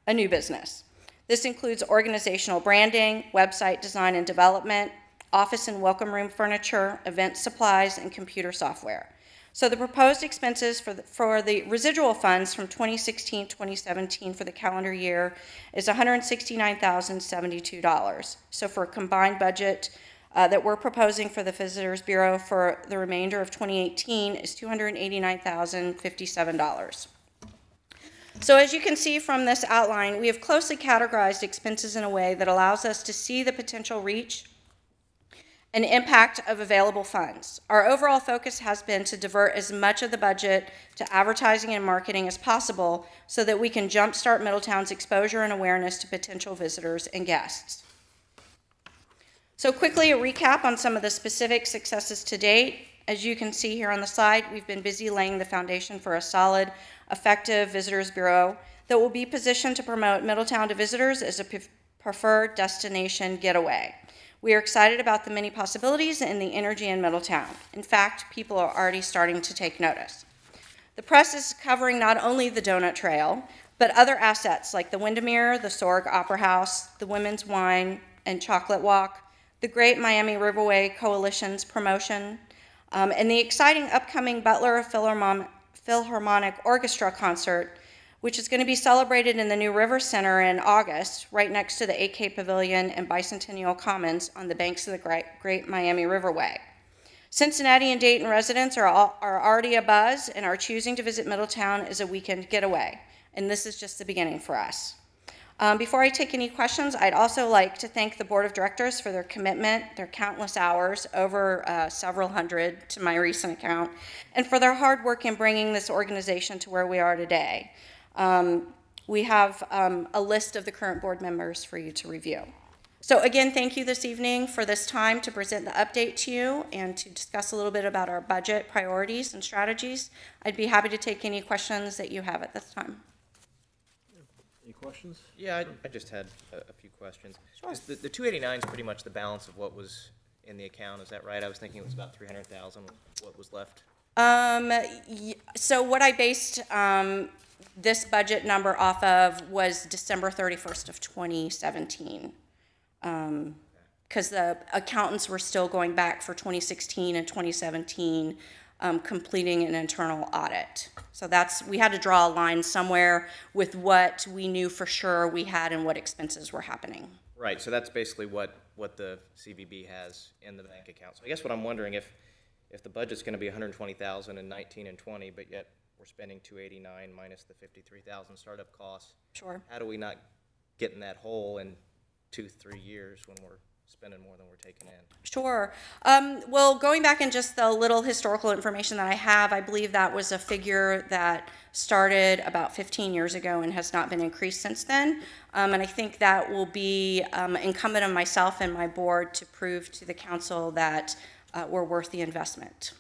Speaker 9: a new business. This includes organizational branding, website design and development, office and welcome room furniture, event supplies, and computer software. So the proposed expenses for the residual funds from 2016-2017 for the calendar year is $169,072. So for a combined budget that we're proposing for the Visitors Bureau for the remainder of 2018 is $289,057. So as you can see from this outline, we have closely categorized expenses in a way that allows us to see the potential reach and impact of available funds. Our overall focus has been to divert as much of the budget to advertising and marketing as possible so that we can jumpstart Middletown's exposure and awareness to potential visitors and guests. So quickly, a recap on some of the specific successes to date. As you can see here on the slide, we've been busy laying the foundation for a solid, effective Visitors Bureau that will be positioned to promote Middletown to visitors as a preferred destination getaway. We are excited about the many possibilities and the energy in Middletown. In fact, people are already starting to take notice. The press is covering not only the Donut Trail, but other assets like the Windermere, the Sorg Opera House, the Women's Wine and Chocolate Walk, the Great Miami Riverway Coalition's promotion, and the exciting upcoming Butler Philharmonic Orchestra concert, which is going to be celebrated in the New River Center in August, right next to the AK Pavilion and Bicentennial Commons on the banks of the Great Miami Riverway. Cincinnati and Dayton residents are already abuzz and are choosing to visit Middletown as a weekend getaway, and this is just the beginning for us. Before I take any questions, I'd also like to thank the Board of Directors for their commitment, their countless hours, over several hundred to my recent account, and for their hard work in bringing this organization to where we are today. We have a list of the current board members for you to review. So again, thank you this evening for this time to present the update to you and to discuss a little bit about our budget priorities and strategies. I'd be happy to take any questions that you have at this time.
Speaker 2: Any questions?
Speaker 10: Yeah, I just had a few questions.
Speaker 9: Sure.
Speaker 10: Is the 289 is pretty much the balance of what was in the account, is that right? I was thinking it was about 300,000, what was left?
Speaker 9: So what I based this budget number off of was December 31st of 2017. Because the accountants were still going back for 2016 and 2017, completing an internal audit. So we had to draw a line somewhere with what we knew for sure we had and what expenses were happening.
Speaker 10: Right, so that's basically what the CVB has in the bank account. So I guess what I'm wondering, if the budget's going to be 120,000 in 19 and 20, but yet we're spending 289 minus the 53,000 startup costs.
Speaker 9: Sure.
Speaker 10: How do we not get in that hole in 2-3 years when we're spending more than we're taking in?
Speaker 9: Sure. Well, going back in just the little historical information that I have, I believe that was a figure that started about 15 years ago and has not been increased since then. And I think that will be incumbent on myself and my board to prove to the council that we're worth the investment.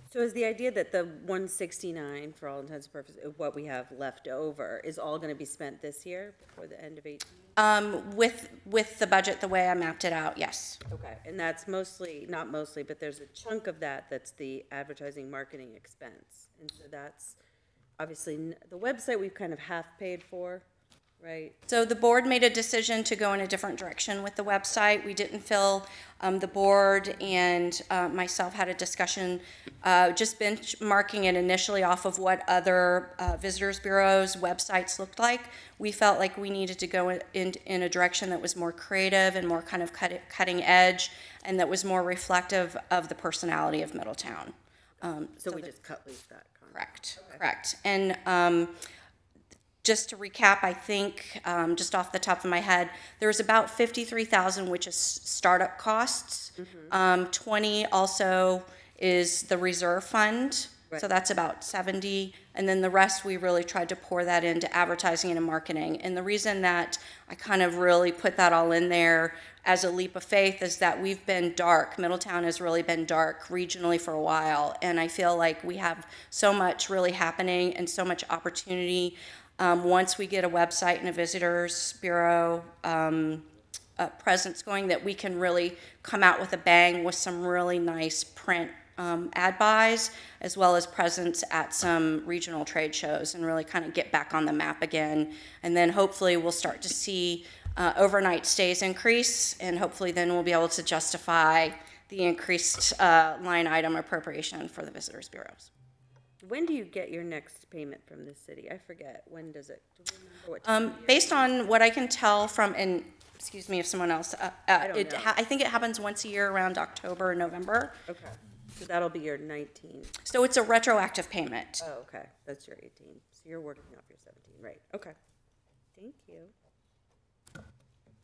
Speaker 11: So is the idea that the 169, for all intents and purposes, what we have left over, is all going to be spent this year before the end of 18?
Speaker 9: With the budget the way I mapped it out, yes.
Speaker 11: Okay, and that's mostly, not mostly, but there's a chunk of that that's the advertising marketing expense. And so that's obviously the website we've kind of half paid for, right?
Speaker 9: So the board made a decision to go in a different direction with the website. We didn't feel the board and myself had a discussion just benchmarking it initially off of what other visitors bureaus websites looked like. We felt like we needed to go in a direction that was more creative and more kind of cutting edge and that was more reflective of the personality of Middletown.
Speaker 11: So we just cut loose that content.
Speaker 9: Correct, okay. Correct. And just to recap, I think, just off the top of my head, there's about 53,000, which is startup costs. Mm-hmm. 20 also is the reserve fund, right. So that's about 70. And then the rest, we really tried to pour that into advertising and marketing. And the reason that I kind of really put that all in there as a leap of faith is that we've been dark. Middletown has really been dark regionally for a while. And I feel like we have so much really happening and so much opportunity. Once we get a website and a visitors bureau presence going, that we can really come out with a bang with some really nice print ad buys, as well as presence at some regional trade shows and really kind of get back on the map again. And then hopefully we'll start to see overnight stays increase, and hopefully then we'll be able to justify the increased line item appropriation for the visitors bureaus.
Speaker 11: When do you get your next payment from the city? I forget. When does it? Do we remember what time
Speaker 9: based on what I can tell from, and excuse me if someone else, I think it happens once a year around October or November.
Speaker 11: Okay. So that'll be your 19.
Speaker 9: So it's a retroactive payment.
Speaker 11: Oh, okay. That's your 18. So you're working off your 17. Right. Okay. Thank you.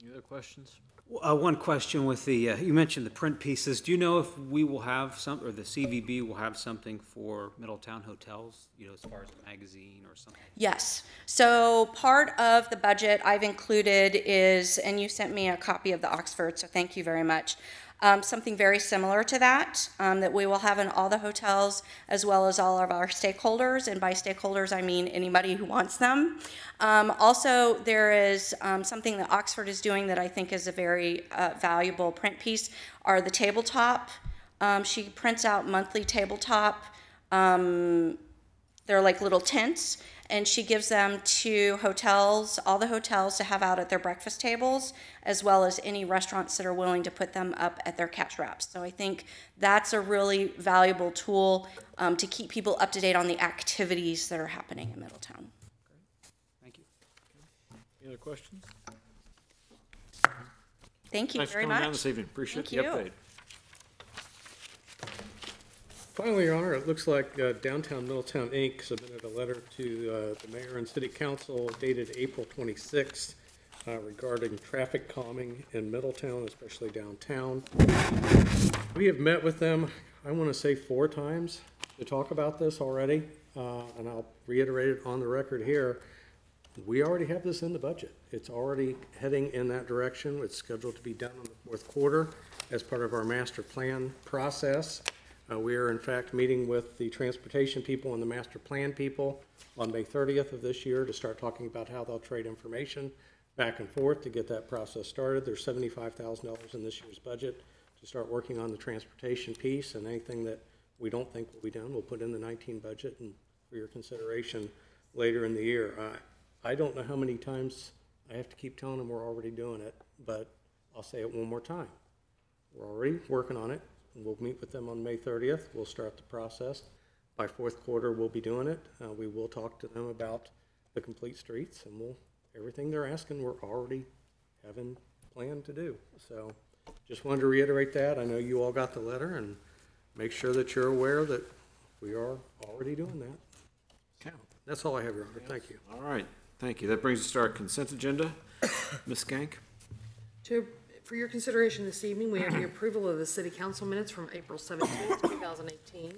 Speaker 2: Any other questions?
Speaker 12: One question with the, you mentioned the print pieces. Do you know if we will have some, or the CVB will have something for Middletown hotels, you know, as far as a magazine or something?
Speaker 9: Yes. So part of the budget I've included is, and you sent me a copy of the Oxford, so thank you very much. Something very similar to that, that we will have in all the hotels as well as all of our stakeholders, and by stakeholders I mean anybody who wants them. Also, there is something that Oxford is doing that I think is a very valuable print piece, are the tabletop. She prints out monthly tabletop. They're like little tents, and she gives them to hotels, all the hotels to have out at their breakfast tables, as well as any restaurants that are willing to put them up at their cash wraps. So I think that's a really valuable tool to keep people up to date on the activities that are happening in Middletown.
Speaker 12: Thank you.
Speaker 2: Any other questions?
Speaker 9: Thank you
Speaker 2: Thanks for
Speaker 9: very
Speaker 2: coming
Speaker 9: much.
Speaker 2: down this evening. Appreciate
Speaker 9: Thank
Speaker 2: the
Speaker 9: you.
Speaker 2: update.
Speaker 7: Finally, Your Honor, it looks like Downtown Milltown, Inc. submitted a letter to the mayor and city council dated April 26th regarding traffic calming in Middletown, especially downtown. We have met with them, I want to say 4 times to talk about this already, and I'll reiterate it on the record here. We already have this in the budget. It's already heading in that direction. It's scheduled to be done in the 4th quarter as part of our master plan process. We are in fact meeting with the transportation people and the master plan people on May 30th of this year to start talking about how they'll trade information back and forth to get that process started. There's $75,000 in this year's budget to start working on the transportation piece, and anything that we don't think will be done, we'll put in the 19 budget and for your consideration later in the year. I don't know how many times I have to keep telling them we're already doing it, but I'll say it one more time. We're already working on it. We'll meet with them on May 30th. We'll start the process. By 4th quarter, we'll be doing it. We will talk to them about the complete streets, and everything they're asking, we're already having planned to do. So just wanted to reiterate that. I know you all got the letter, and make sure that you're aware that we are already doing that.
Speaker 2: Okay.
Speaker 7: That's all I have, Your Honor. Thank you.
Speaker 2: All right. Thank you. That brings us to our consent agenda. Ms. Skank?
Speaker 1: For your consideration this evening, we have the approval of the city council minutes from April 17th, 2018.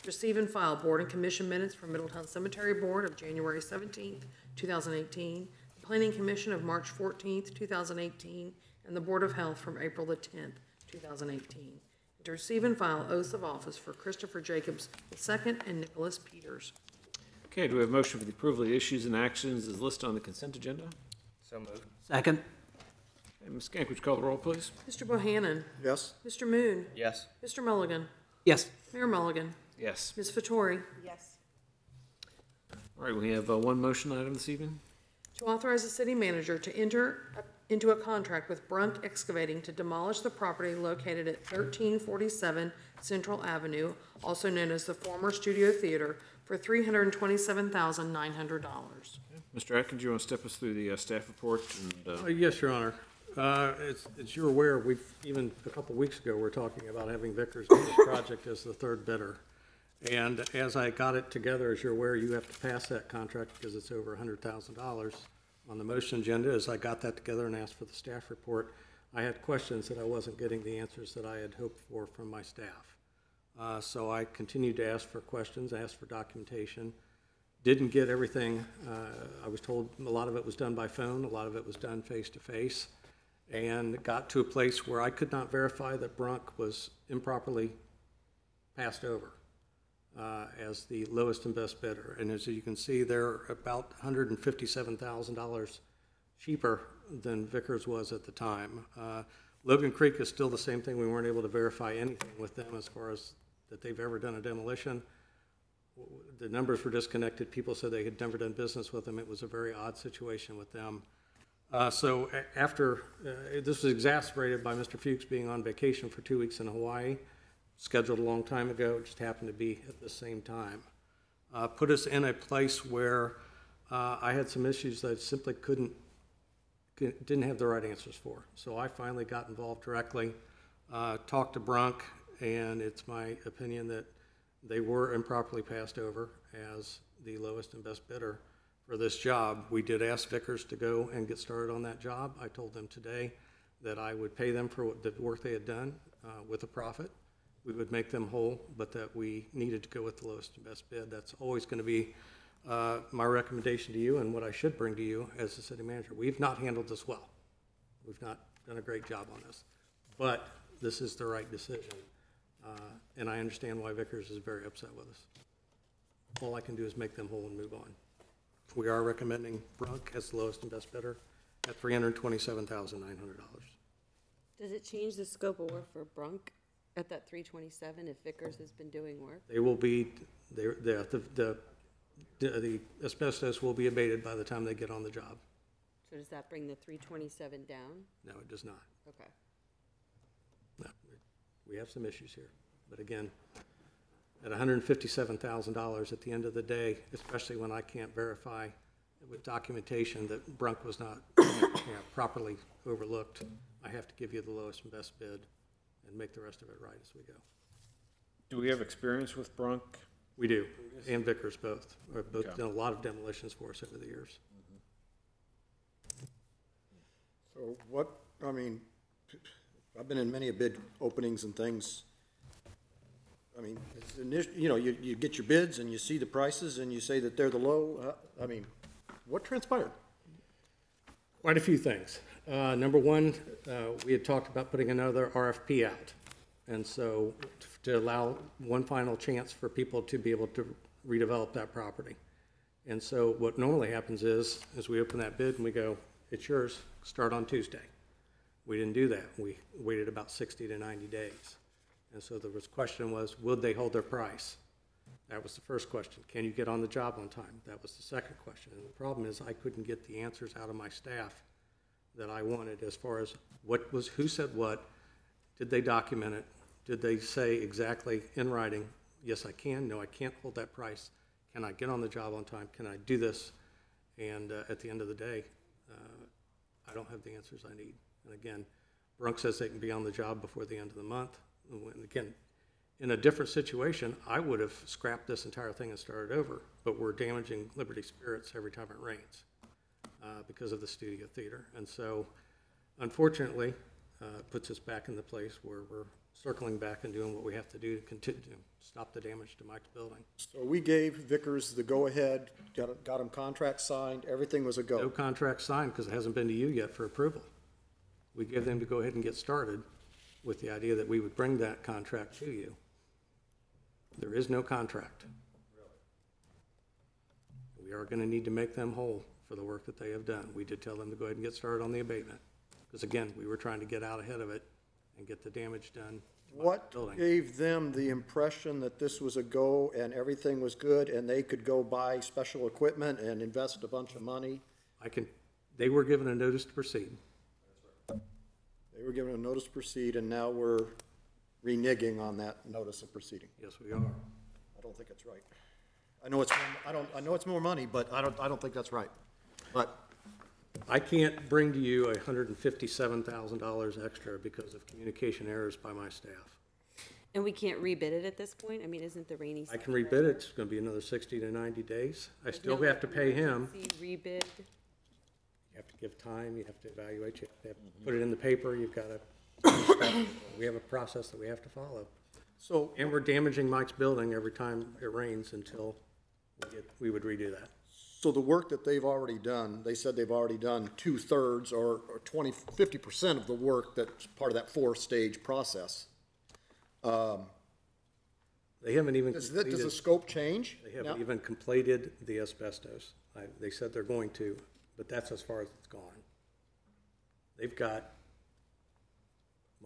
Speaker 1: Receive and file board and commission minutes from Middletown Cemetery Board of January 17th, 2018, the Planning Commission of March 14th, 2018, and the Board of Health from April the 10th, 2018. To receive and file oaths of office for Christopher Jacobs II and Nicholas Peters.
Speaker 2: Okay, do we have a motion for the approval of the issues and actions as listed on the consent agenda?
Speaker 10: So moved.
Speaker 12: Second.
Speaker 2: Okay, Ms. Skank, would you call the roll, please?
Speaker 1: Mr. Bohannon.
Speaker 8: Yes?
Speaker 1: Mr. Moon.
Speaker 10: Yes.
Speaker 1: Mr. Mulligan.
Speaker 12: Yes.
Speaker 1: Mayor Mulligan.
Speaker 2: Yes.
Speaker 1: Ms. Vettori.
Speaker 11: Yes.
Speaker 2: All right, we have one motion item this evening.
Speaker 1: To authorize the city manager to enter into a contract with Brunk Excavating to demolish the property located at 1347 Central Avenue, also known as the former Studio Theater, for $327,900.
Speaker 2: Mr. Atkins, you want to step us through the staff report? And,
Speaker 7: Yes, Your Honor. As you're aware, even a couple weeks ago, we're talking about having Vickers do this project as the 3rd bidder. And as I got it together, as you're aware, you have to pass that contract because it's over $100,000 on the motion agenda. As I got that together and asked for the staff report, I had questions that I wasn't getting the answers that I had hoped for from my staff. So I continued to ask for questions, asked for documentation. Didn't get everything. I was told a lot of it was done by phone, a lot of it was done face-to-face, and got to a place where I could not verify that Brunk was improperly passed over as the lowest and best bidder. And as you can see, they're about $157,000 cheaper than Vickers was at the time. Logan Creek is still the same thing. We weren't able to verify anything with them as far as that they've ever done a demolition. The numbers were disconnected. People said they had never done business with them. It was a very odd situation with them. So after, this was exacerbated by Mr. Fuchs being on vacation for 2 weeks in Hawaii, scheduled a long time ago. It just happened to be at the same time. Put us in a place where I had some issues that I simply didn't have the right answers for. So I finally got involved directly, talked to Brunk, and it's my opinion that they were improperly passed over as the lowest and best bidder for this job. We did ask Vickers to go and get started on that job. I told them today that I would pay them for the work they had done with a profit. We would make them whole, but that we needed to go with the lowest and best bid. That's always going to be my recommendation to you and what I should bring to you as the city manager. We've not handled this well. We've not done a great job on this, but this is the right decision. And I understand why Vickers is very upset with us. All I can do is make them whole and move on. We are recommending Brunk as the lowest and best bidder at $327,900.
Speaker 11: Does it change the scope of work for Brunk at that 327 if Vickers has been doing work?
Speaker 7: They will be, the the asbestos will be abated by the time they get on the job.
Speaker 11: So does that bring the 327 down?
Speaker 7: No, it does not.
Speaker 11: Okay.
Speaker 7: No, we have some issues here. But again, at $157,000 at the end of the day, especially when I can't verify with documentation that Brunk was not properly overlooked, I have to give you the lowest and best bid and make the rest of it right as we go.
Speaker 2: Do we have experience with Brunk?
Speaker 7: We do, and Vickers both. We've both
Speaker 2: Okay.
Speaker 7: done a lot of demolitions for us over the years.
Speaker 13: So what, I mean, I've been in many bid openings and things. I mean, you know, you get your bids and you see the prices and you say that they're the low, I mean, what transpired?
Speaker 7: Quite a few things. Number one, we had talked about putting another RFP out. And so to allow one final chance for people to be able to redevelop that property. And so what normally happens is we open that bid and we go, it's yours, start on Tuesday. We didn't do that. We waited about 60 to 90 days. And so the question was, would they hold their price? That was the first question. Can you get on the job on time? That was the second question. And the problem is I couldn't get the answers out of my staff that I wanted as far as who said what, did they document it? Did they say exactly in writing, yes, I can, no, I can't hold that price. Can I get on the job on time? Can I do this? And at the end of the day, I don't have the answers I need. And again, Brunk says they can be on the job before the end of the month. And again, in a different situation, I would have scrapped this entire thing and started over, but we're damaging Liberty Spirits every time it rains because of the studio theater. And so, unfortunately, it puts us back in the place where we're circling back and doing what we have to do to continue to stop the damage to Mike's building.
Speaker 13: So we gave Vickers the go-ahead, got him contract signed, everything was a go.
Speaker 7: No contract signed because it hasn't been to you yet for approval. We gave them to go ahead and get started with the idea that we would bring that contract to you. There is no contract. We are going to need to make them whole for the work that they have done. We did tell them to go ahead and get started on the abatement because, again, we were trying to get out ahead of it and get the damage done.
Speaker 13: What gave them the impression that this was a go and everything was good and they could go buy special equipment and invest a bunch of money?
Speaker 7: They were given a notice to proceed.
Speaker 13: They were given a notice to proceed and now we're reneging on that notice of proceeding.
Speaker 7: Yes, we are.
Speaker 13: I don't think it's right. I know it's more money, but I don't think that's right. But
Speaker 7: I can't bring to you $157,000 extra because of communication errors by my staff.
Speaker 11: And we can't rebid it at this point? I mean, isn't the rainy season?
Speaker 7: I can rebid it. It's going to be another 60 to 90 days. I still have to pay him.
Speaker 11: Rebid?
Speaker 7: You have to give time. You have to evaluate. You have to put it in the paper. You've got to. We have a process that we have to follow.
Speaker 13: So,
Speaker 7: and we're damaging Mike's building every time it rains until we would redo that.
Speaker 13: So the work that they've already done, they said they've already done 2/3 or 50% of the work that's part of that 4-stage process.
Speaker 7: They haven't even
Speaker 13: does the scope change?
Speaker 7: They haven't even completed the asbestos. They said they're going to, but that's as far as it's gone. They've got,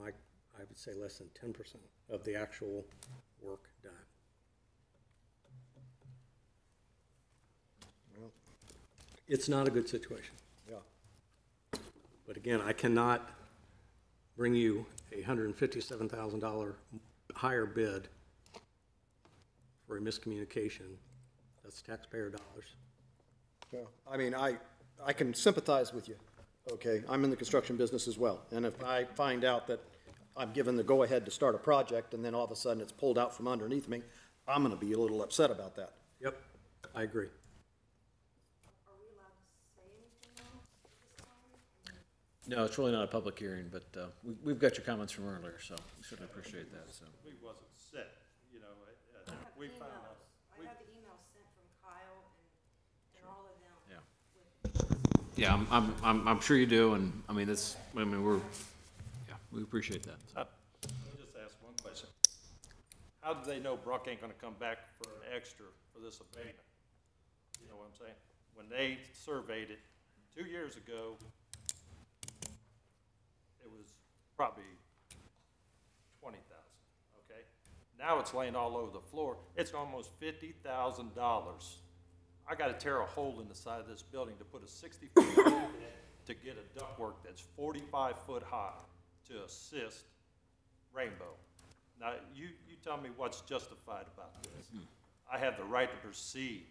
Speaker 7: I would say less than 10% of the actual work done.
Speaker 13: Well,
Speaker 7: it's not a good situation.
Speaker 13: Yeah.
Speaker 7: But again, I cannot bring you a $157,000 higher bid for a miscommunication. That's taxpayer dollars.
Speaker 13: Yeah. I mean, I can sympathize with you. Okay, I'm in the construction business as well. And if I find out that I'm given the go-ahead to start a project and then all of a sudden it's pulled out from underneath me, I'm going to be a little upset about that.
Speaker 7: Yep, I agree.
Speaker 3: Are we allowed to say anything else at this time?
Speaker 2: No, it's really not a public hearing, but we've got your comments from earlier, so we certainly appreciate that. So
Speaker 5: We wasn't set, you know, we found out.
Speaker 3: I have the emails sent from Kyle and all of them.
Speaker 2: Yeah, I'm sure you do, and I mean we appreciate that. So.
Speaker 5: Let me just ask one question. How do they know Brunk ain't gonna come back for an extra for this abatement? You know what I'm saying? When they surveyed it 2 years ago, it was probably 20,000, okay? Now it's laying all over the floor. It's almost $50,000 I gotta tear a hole in the side of this building to put a 60-foot hole in it to get a ductwork that's 45 foot high to assist Rainbow. Now, you tell me what's justified about this. I have the right to proceed.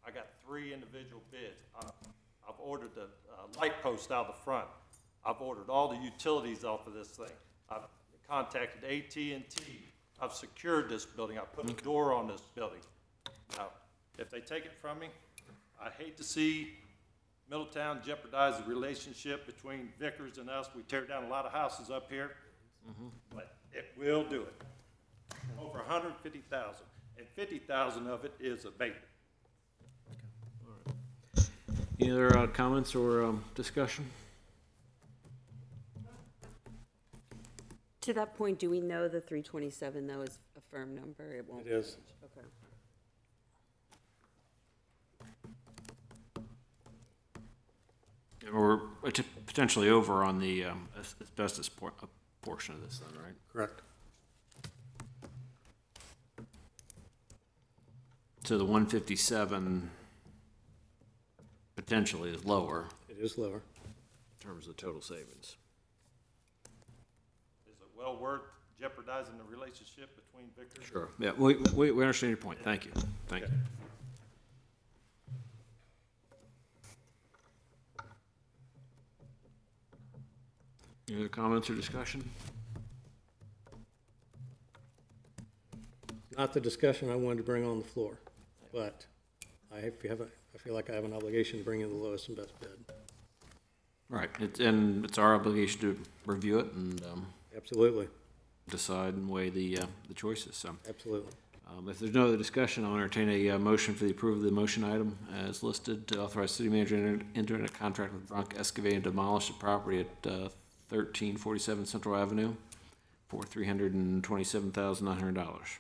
Speaker 5: I got 3 individual bids. I've ordered the light post out the front. I've ordered all the utilities off of this thing. I've contacted AT&T. I've secured this building. I put a door on this building. Now, if they take it from me, I hate to see Middletown jeopardize the relationship between Vickers and us. We tear down a lot of houses up here, but it will do it. Over 150,000, and 50,000 of it is abatement.
Speaker 2: Any other comments or discussion?
Speaker 11: To that point, do we know the 327 though is a firm number? It won't.
Speaker 7: It is.
Speaker 11: Okay.
Speaker 2: Or potentially over on the asbestos portion of this then, right?
Speaker 7: Correct.
Speaker 2: So the 157 potentially is lower
Speaker 7: It is lower.
Speaker 2: in terms of the total savings.
Speaker 5: Is it well worth jeopardizing the relationship between Vickers?
Speaker 2: Sure. Yeah, we understand your point. Thank you. Thank you. Any other comments or discussion?
Speaker 7: Not the discussion I wanted to bring on the floor, but I feel like I have an obligation to bring in the lowest and best bid.
Speaker 2: Right, and it's our obligation to review it and
Speaker 7: Absolutely,
Speaker 2: decide and weigh the choices, so.
Speaker 7: absolutely.
Speaker 2: If there's no other discussion, I'll entertain a motion for the approval of the motion item as listed to authorize city manager to enter into a contract with Bronc Excavate and demolish the property at 1347 Central Avenue for $327,900.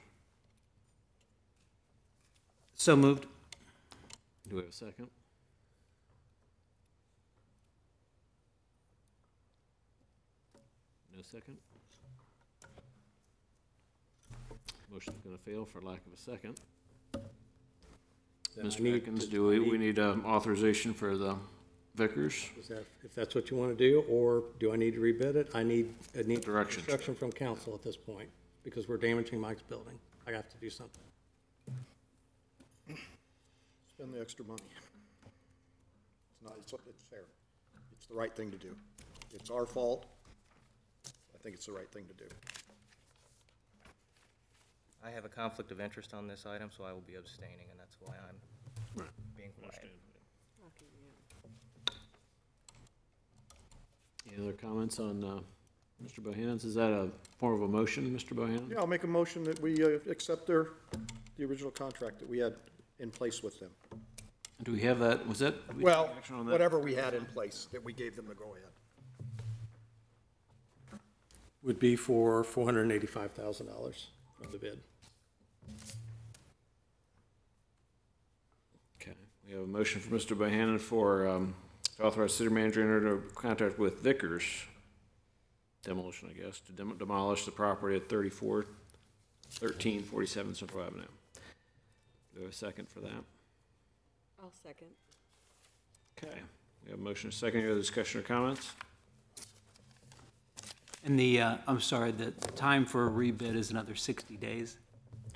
Speaker 12: So moved.
Speaker 2: Do we have a second? No second? Motion's gonna fail for lack of a second.
Speaker 7: Then I
Speaker 2: Mr.
Speaker 7: need
Speaker 2: Dickens,
Speaker 7: to-
Speaker 2: do we need authorization for the Vickers?
Speaker 7: Is that, if that's what you want to do, or do I need to rebid it? I need
Speaker 2: Direction.
Speaker 7: instruction from council at this point, because we're damaging Mike's building. I have to do something.
Speaker 13: Spend the extra money. It's fair. It's the right thing to do. It's our fault. I think it's the right thing to do.
Speaker 10: I have a conflict of interest on this item, so I will be abstaining, and that's why I'm being quiet.
Speaker 2: Any other comments on Mr. Bohannon's? Is that a form of a motion, Mr. Bohannon?
Speaker 13: Yeah, I'll make a motion that we accept the original contract that we had in place with them.
Speaker 2: Do we have that? Was that? did we
Speaker 13: Well,
Speaker 2: take action on that?
Speaker 13: whatever we had in place that we gave them the go-ahead.
Speaker 7: Would be for $485,000 on the bid.
Speaker 2: Okay, we have a motion for Mr. Bohannon for to authorize city manager to enter into contract with Vickers demolition, I guess, to demolish the property at 1347 Central Avenue. Do we have a second for that?
Speaker 11: I'll second.
Speaker 2: Okay, we have a motion, a second. Any other discussion or comments?
Speaker 12: And I'm sorry, the time for a rebid is another 60 days?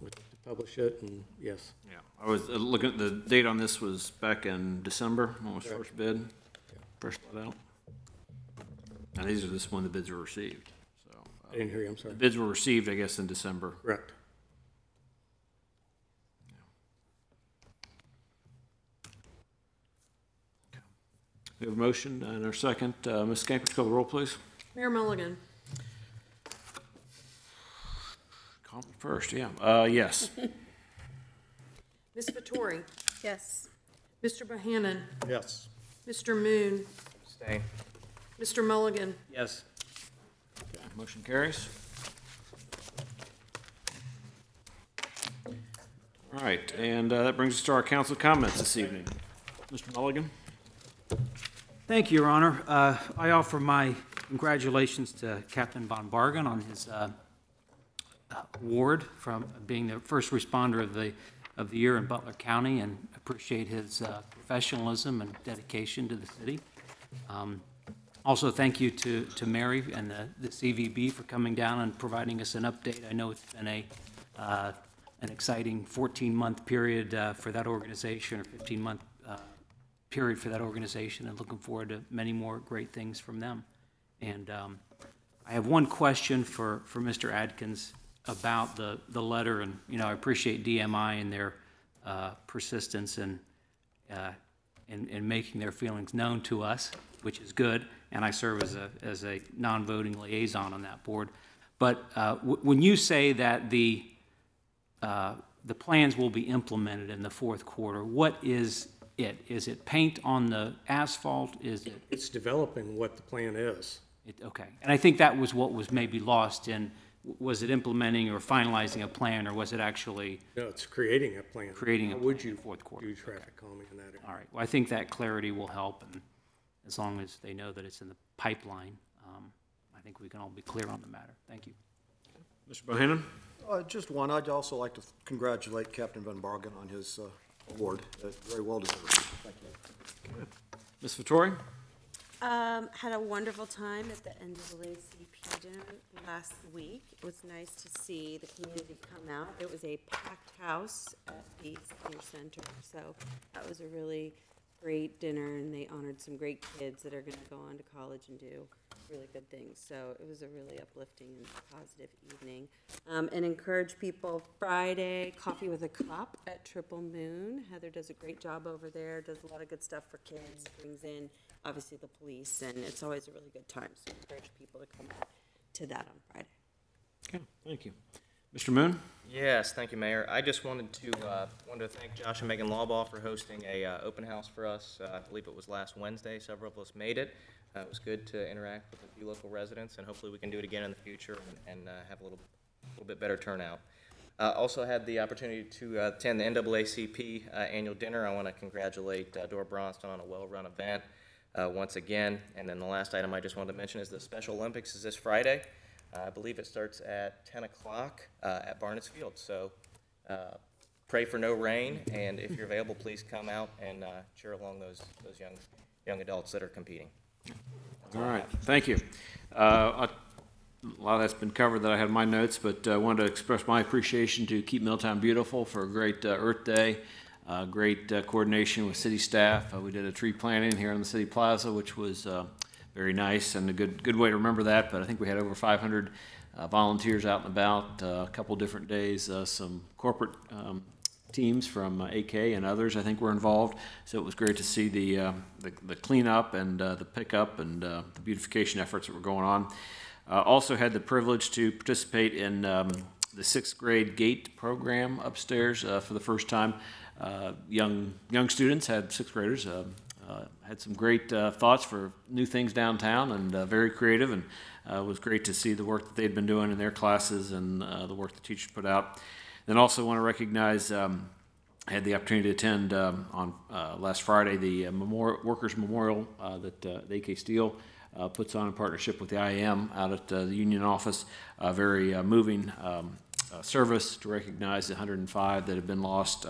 Speaker 7: To publish it, and yes.
Speaker 2: Yeah, I was looking at the date on this was back in December, when it was
Speaker 7: Correct.
Speaker 2: first bid, first let out. And these are just when the bids were received, so.
Speaker 7: I didn't hear you, I'm sorry.
Speaker 2: The bids were received, I guess, in December.
Speaker 7: Correct.
Speaker 2: We have a motion and our second. Ms. Scampers, call the roll, please.
Speaker 1: Mayor Mulligan,
Speaker 2: Call me first, yeah. Yes.
Speaker 1: Ms. Vettori,
Speaker 11: Yes.
Speaker 1: Mr. Bohannon,
Speaker 13: Yes.
Speaker 1: Mr. Moon,
Speaker 10: Abstain.
Speaker 1: Mr. Mulligan,
Speaker 12: Yes.
Speaker 2: Okay, motion carries. All right, and that brings us to our council comments this evening. Mr. Mulligan?
Speaker 12: Thank you, Your Honor. I offer my congratulations to Captain Von Bargen on his award from being the first responder of the of the year in Butler County, and appreciate his professionalism and dedication to the city. Also, thank you to Mary and the CVB for coming down and providing us an update. I know it's been an exciting 14-month period for that organization, or 15-month period for that organization, and looking forward to many more great things from them. And I have one question for Mr. Adkins about the letter, and I appreciate DMI and their persistence in making their feelings known to us, which is good, and I serve as a non-voting liaison on that board. But when you say that the plans will be implemented in the fourth quarter, what is it? Is it paint on the asphalt? Is it?
Speaker 7: It's developing what the plan is.
Speaker 12: Okay, and I think that was what was maybe lost in, was it implementing or finalizing a plan, or was it actually?
Speaker 7: No, it's creating a plan.
Speaker 12: Creating a plan.
Speaker 7: Would you
Speaker 12: fourth quarter?
Speaker 7: do traffic calming in that area?
Speaker 12: All right, well, I think that clarity will help, and as long as they know that it's in the pipeline, I think we can all be clear on the matter. Thank you.
Speaker 2: Mr. Bohannon?
Speaker 13: Just one. I'd also like to congratulate Captain Van Bargen on his award. Very well deserved. Thank you.
Speaker 2: Ms. Vittori?
Speaker 11: Had a wonderful time at the NAACP dinner last week. It was nice to see the community come out. It was a packed house at the senior center, so that was a really great dinner, and they honored some great kids that are going to go on to college and do really good things. So it was a really uplifting and positive evening. And encourage people, Friday, Coffee with a Cop at Triple Moon. Heather does a great job over there, does a lot of good stuff for kids, brings in obviously the police, and it's always a really good time. So encourage people to come out to that on Friday.
Speaker 2: Okay, thank you. Mr. Moon?
Speaker 10: Yes, thank you, Mayor. I just wanted to thank Josh and Megan Lawbaugh for hosting a open house for us. I believe it was last Wednesday. Several of us made it. It was good to interact with a few local residents, and hopefully we can do it again in the future and have a little bit better turnout. Also had the opportunity to attend the NAACP annual dinner. I want to congratulate Dora Bronston on a well-run event once again. And then the last item I just wanted to mention is the Special Olympics is this Friday. I believe it starts at 10 o'clock at Barnett's Field. So pray for no rain, and if you're available, please come out and cheer along those young adults that are competing.
Speaker 2: All right, thank you. A lot of that's been covered that I had in my notes, but I wanted to express my appreciation to Keep Milltown Beautiful for a great Earth Day, great coordination with city staff. We did a tree planting here on the City Plaza, which was very nice and a good way to remember that. But I think we had over 500 volunteers out and about, a couple different days, some corporate teams from AK and others I think were involved. So it was great to see the cleanup and the pickup and the beautification efforts that were going on. Also had the privilege to participate in the 6th grade GATE program upstairs for the first time. Young students, had 6th graders, had some great thoughts for new things downtown, and very creative, and it was great to see the work that they'd been doing in their classes and the work the teachers put out. Then also want to recognize, I had the opportunity to attend on last Friday the Workers' Memorial that the AK Steel puts on in partnership with the IAM out at the Union office. Very moving service to recognize the 105 that have been lost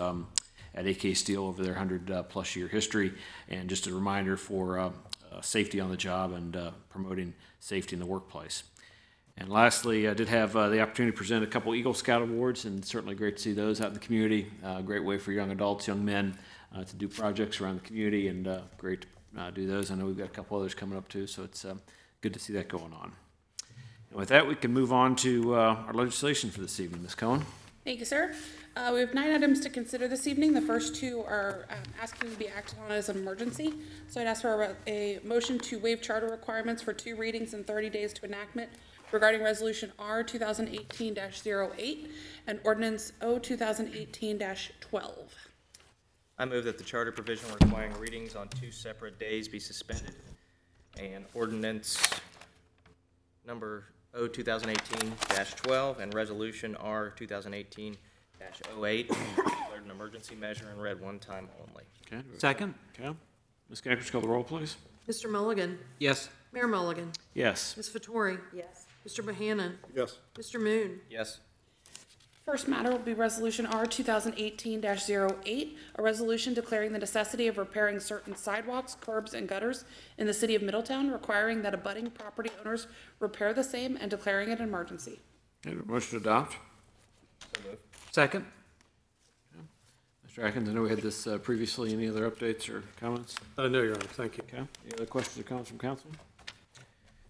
Speaker 2: at AK Steel over their 100-plus year history, and just a reminder for safety on the job and promoting safety in the workplace. And lastly, I did have the opportunity to present a couple Eagle Scout Awards, and certainly great to see those out in the community. Great way for young adults, young men to do projects around the community, and great to do those. I know we've got a couple others coming up too, so it's good to see that going on. And with that, we can move on to our legislation for this evening. Ms. Cohen?
Speaker 14: Thank you, sir. We have 9 items to consider this evening. The first 2 are asking to be acted on as an emergency. So I'd ask for a motion to waive charter requirements for 2 readings and 30 days to enactment regarding Resolution R 2018-08 and Ordinance O 2018-12.
Speaker 10: I move that the charter provision requiring readings on 2 separate days be suspended, and Ordinance number O 2018-12 and Resolution R 2018-08 declared an emergency measure and read one time only.
Speaker 2: Okay.
Speaker 12: Second.
Speaker 2: Okay. Ms. Gankers, call the roll, please.
Speaker 1: Mr. Mulligan?
Speaker 12: Yes.
Speaker 1: Mayor Mulligan?
Speaker 2: Yes.
Speaker 1: Ms. Vittori?
Speaker 11: Yes.
Speaker 1: Mr. Bohannon?
Speaker 13: Yes.
Speaker 1: Mr. Moon?
Speaker 10: Yes.
Speaker 14: First matter will be Resolution R 2018-08, a resolution declaring the necessity of repairing certain sidewalks, curbs, and gutters in the city of Middletown, requiring that abutting property owners repair the same and declaring it an emergency.
Speaker 2: Okay, motion to adopt.
Speaker 12: Second?
Speaker 2: Mr. Atkins, I know we had this previously. Any other updates or comments?
Speaker 7: No, Your Honor, thank you.
Speaker 2: Okay. Any other questions or comments from council?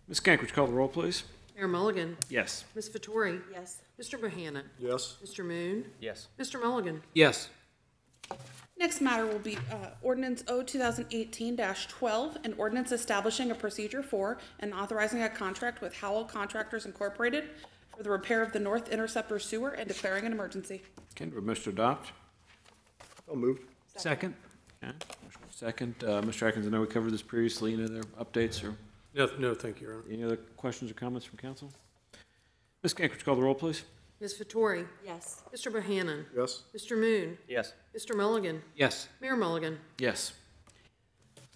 Speaker 2: Ms. Kank, would you call the roll, please?
Speaker 1: Mayor Mulligan.
Speaker 2: Yes.
Speaker 1: Ms. Vettori.
Speaker 11: Yes.
Speaker 1: Mr. Bohannon.
Speaker 13: Yes.
Speaker 1: Mr. Moon.
Speaker 10: Yes.
Speaker 1: Mr. Mulligan.
Speaker 12: Yes.
Speaker 14: Next matter will be Ordinance O 2018-12, an ordinance establishing a procedure for and authorizing a contract with Howell Contractors Incorporated for the repair of the North Interceptor Sewer and declaring an emergency.
Speaker 2: Okay, do we have a motion to adopt?
Speaker 13: So moved.
Speaker 12: Second?
Speaker 2: Okay. Motion second. Mr. Atkins, I know we covered this previously. Any other updates or
Speaker 7: No, thank you, Your Honor.
Speaker 2: any other questions or comments from council? Ms. Kank, would you call the roll, please?
Speaker 1: Ms. Vettori.
Speaker 11: Yes.
Speaker 1: Mr. Bohannon.
Speaker 13: Yes.
Speaker 1: Mr. Moon.
Speaker 10: Yes.
Speaker 1: Mr. Mulligan.
Speaker 12: Yes.
Speaker 1: Mayor Mulligan.
Speaker 2: Yes.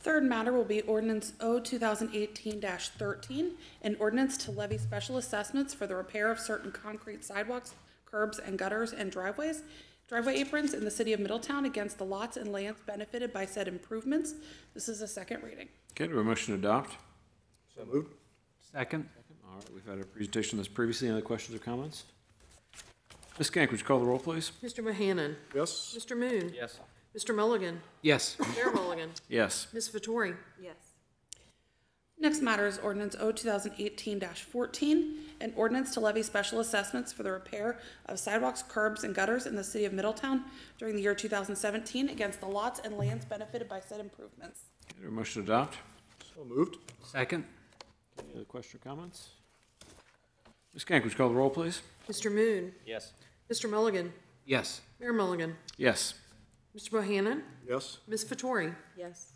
Speaker 14: Third matter will be Ordinance O 2018-13, an ordinance to levy special assessments for the repair of certain concrete sidewalks, curbs, and gutters and driveway aprons in the city of Middletown against the lots and lands benefited by said improvements. This is a second reading.
Speaker 2: Okay, do we have a motion to adopt?
Speaker 13: So moved.
Speaker 12: Second?
Speaker 2: All right, we've had a presentation on this previously. Any other questions or comments? Ms. Kank, would you call the roll, please?
Speaker 1: Mr. Bohannon.
Speaker 13: Yes.
Speaker 1: Mr. Moon.
Speaker 10: Yes.
Speaker 1: Mr. Mulligan.
Speaker 12: Yes.
Speaker 1: Mayor Mulligan.
Speaker 2: Yes.
Speaker 1: Ms. Vettori.
Speaker 11: Yes.
Speaker 14: Next matter is Ordinance O 2018-14, an ordinance to levy special assessments for the repair of sidewalks, curbs, and gutters in the city of Middletown during the year 2017 against the lots and lands benefited by said improvements.
Speaker 2: Okay, do we have a motion to adopt?
Speaker 13: So moved.
Speaker 12: Second?
Speaker 2: Any other questions or comments? Ms. Kank, would you call the roll, please?
Speaker 1: Mr. Moon.
Speaker 10: Yes.
Speaker 1: Mr. Mulligan.
Speaker 12: Yes.
Speaker 1: Mayor Mulligan.
Speaker 2: Yes.
Speaker 1: Mr. Bohannon.
Speaker 13: Yes.
Speaker 1: Ms. Vettori.
Speaker 11: Yes.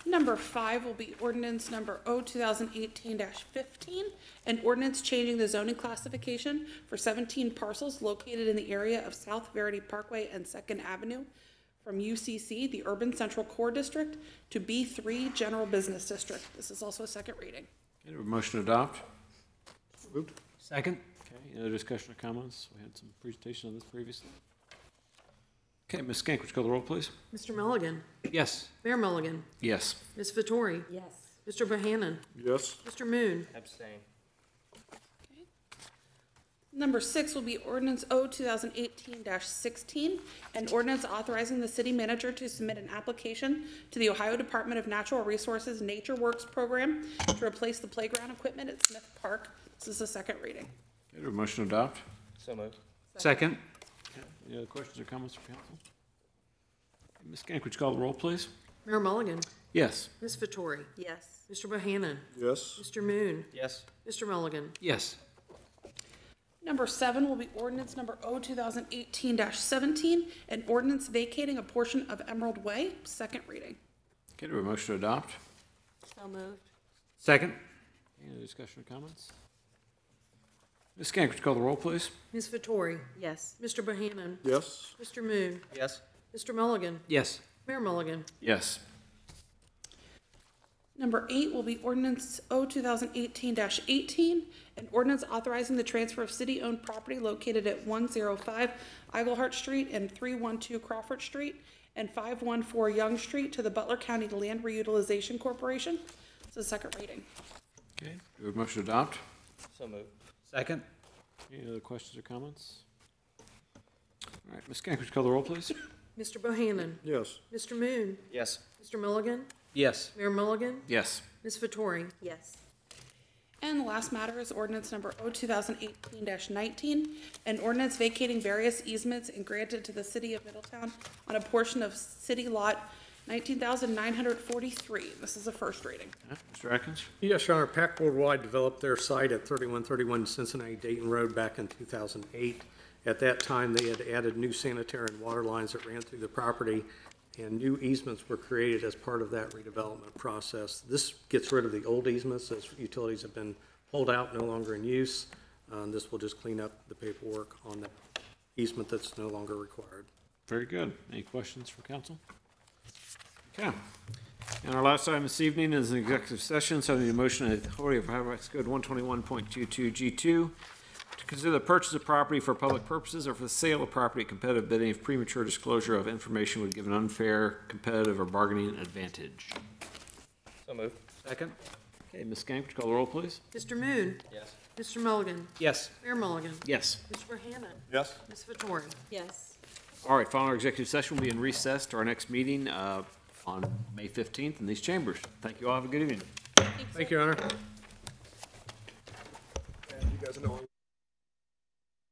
Speaker 14: Number 5 will be ordinance number O 2018-15, an ordinance changing the zoning classification for 17 parcels located in the area of South Verity Parkway and 2nd Avenue from UCC, the Urban Central Core District, to B3 General Business District. This is also a second reading.
Speaker 2: Okay, do we have a motion to adopt?
Speaker 13: So moved.
Speaker 12: Second?
Speaker 2: Okay, any other discussion or comments? We had some presentation on this previously. Okay, Ms. Kank, would you call the roll, please?
Speaker 1: Mr. Mulligan.
Speaker 12: Yes.
Speaker 1: Mayor Mulligan.
Speaker 2: Yes.
Speaker 1: Ms. Vettori.
Speaker 11: Yes.
Speaker 1: Mr. Bohannon.
Speaker 13: Yes.
Speaker 1: Mr. Moon.
Speaker 10: Abstain.
Speaker 14: Number 6 will be ordinance O 2018-16, an ordinance authorizing the city manager to submit an application to the Ohio Department of Natural Resources Nature Works program to replace the playground equipment at Smith Park. This is a second reading.
Speaker 2: Okay, do we have a motion to adopt?
Speaker 10: So moved.
Speaker 12: Second?
Speaker 2: Any other questions or comments from council? Okay, Ms. Kank, would you call the roll, please?
Speaker 1: Mayor Mulligan.
Speaker 2: Yes.
Speaker 1: Ms. Vettori.
Speaker 11: Yes.
Speaker 1: Mr. Bohannon.
Speaker 13: Yes.
Speaker 1: Mr. Moon.
Speaker 10: Yes.
Speaker 1: Mr. Mulligan.
Speaker 12: Yes.
Speaker 14: Number 7 will be ordinance number O 2018-17, an ordinance vacating a portion of Emerald Way, second reading.
Speaker 2: Okay, do we have a motion to adopt?
Speaker 11: So moved.
Speaker 12: Second?
Speaker 2: Any other discussion or comments? Ms. Kank, would you call the roll, please?
Speaker 1: Ms. Vettori.
Speaker 11: Yes.
Speaker 1: Mr. Bohannon.
Speaker 13: Yes.
Speaker 1: Mr. Moon.
Speaker 10: Yes.
Speaker 1: Mr. Mulligan.
Speaker 12: Yes.
Speaker 1: Mayor Mulligan.
Speaker 2: Yes.
Speaker 14: Number 8 will be ordinance O 2018-18, an ordinance authorizing the transfer of city-owned property located at 105 Iglehart Street and 312 Crawford Street and 514 Young Street to the Butler County Land Reutilization Corporation. This is second reading.
Speaker 2: Okay, do we have a motion to adopt?
Speaker 10: So moved.
Speaker 12: Second?
Speaker 2: Any other questions or comments? All right, Ms. Kank, would you call the roll, please?
Speaker 1: Mr. Bohannon.
Speaker 13: Yes.
Speaker 1: Mr. Moon.
Speaker 10: Yes.
Speaker 1: Mr. Mulligan.
Speaker 12: Yes.
Speaker 1: Mayor Mulligan.
Speaker 2: Yes.
Speaker 1: Ms. Vettori.
Speaker 11: Yes.
Speaker 14: And the last matter is ordinance number O 2018-19, an ordinance vacating various easements and granted to the city of Middletown on a portion of city lot 19,943. This is a first reading.
Speaker 2: Mr. Atkins?
Speaker 7: Yes, Your Honor, Pac Worldwide developed their site at 3131 Cincinnati Dayton Road back in 2008. At that time, they had added new sanitary and water lines that ran through the property, and new easements were created as part of that redevelopment process. This gets rid of the old easements as utilities have been pulled out, no longer in use. This will just clean up the paperwork on that easement that's no longer required.
Speaker 2: Very good. Any questions from council? Okay. And our last item this evening is an executive session, so the motion of the authority of Ohio Revised Code 121.22 G2 to consider the purchase of property for public purposes or for the sale of property at competitive bidding if premature disclosure of information would give an unfair, competitive, or bargaining advantage.
Speaker 10: So moved.
Speaker 2: Second. Okay, Ms. Skank, would you call the roll, please?
Speaker 1: Mr. Moon?
Speaker 10: Yes.
Speaker 1: Mr. Mulligan?
Speaker 2: Yes.
Speaker 1: Mayor Mulligan?
Speaker 2: Yes.
Speaker 1: Mr. Hanna?
Speaker 13: Yes.
Speaker 1: Ms. Vettori?
Speaker 11: Yes.
Speaker 2: All right, following our executive session, we'll be in recess to our next meeting on May 15th in these chambers. Thank you all. Have a good evening.
Speaker 7: Thank you, Honor. You guys know.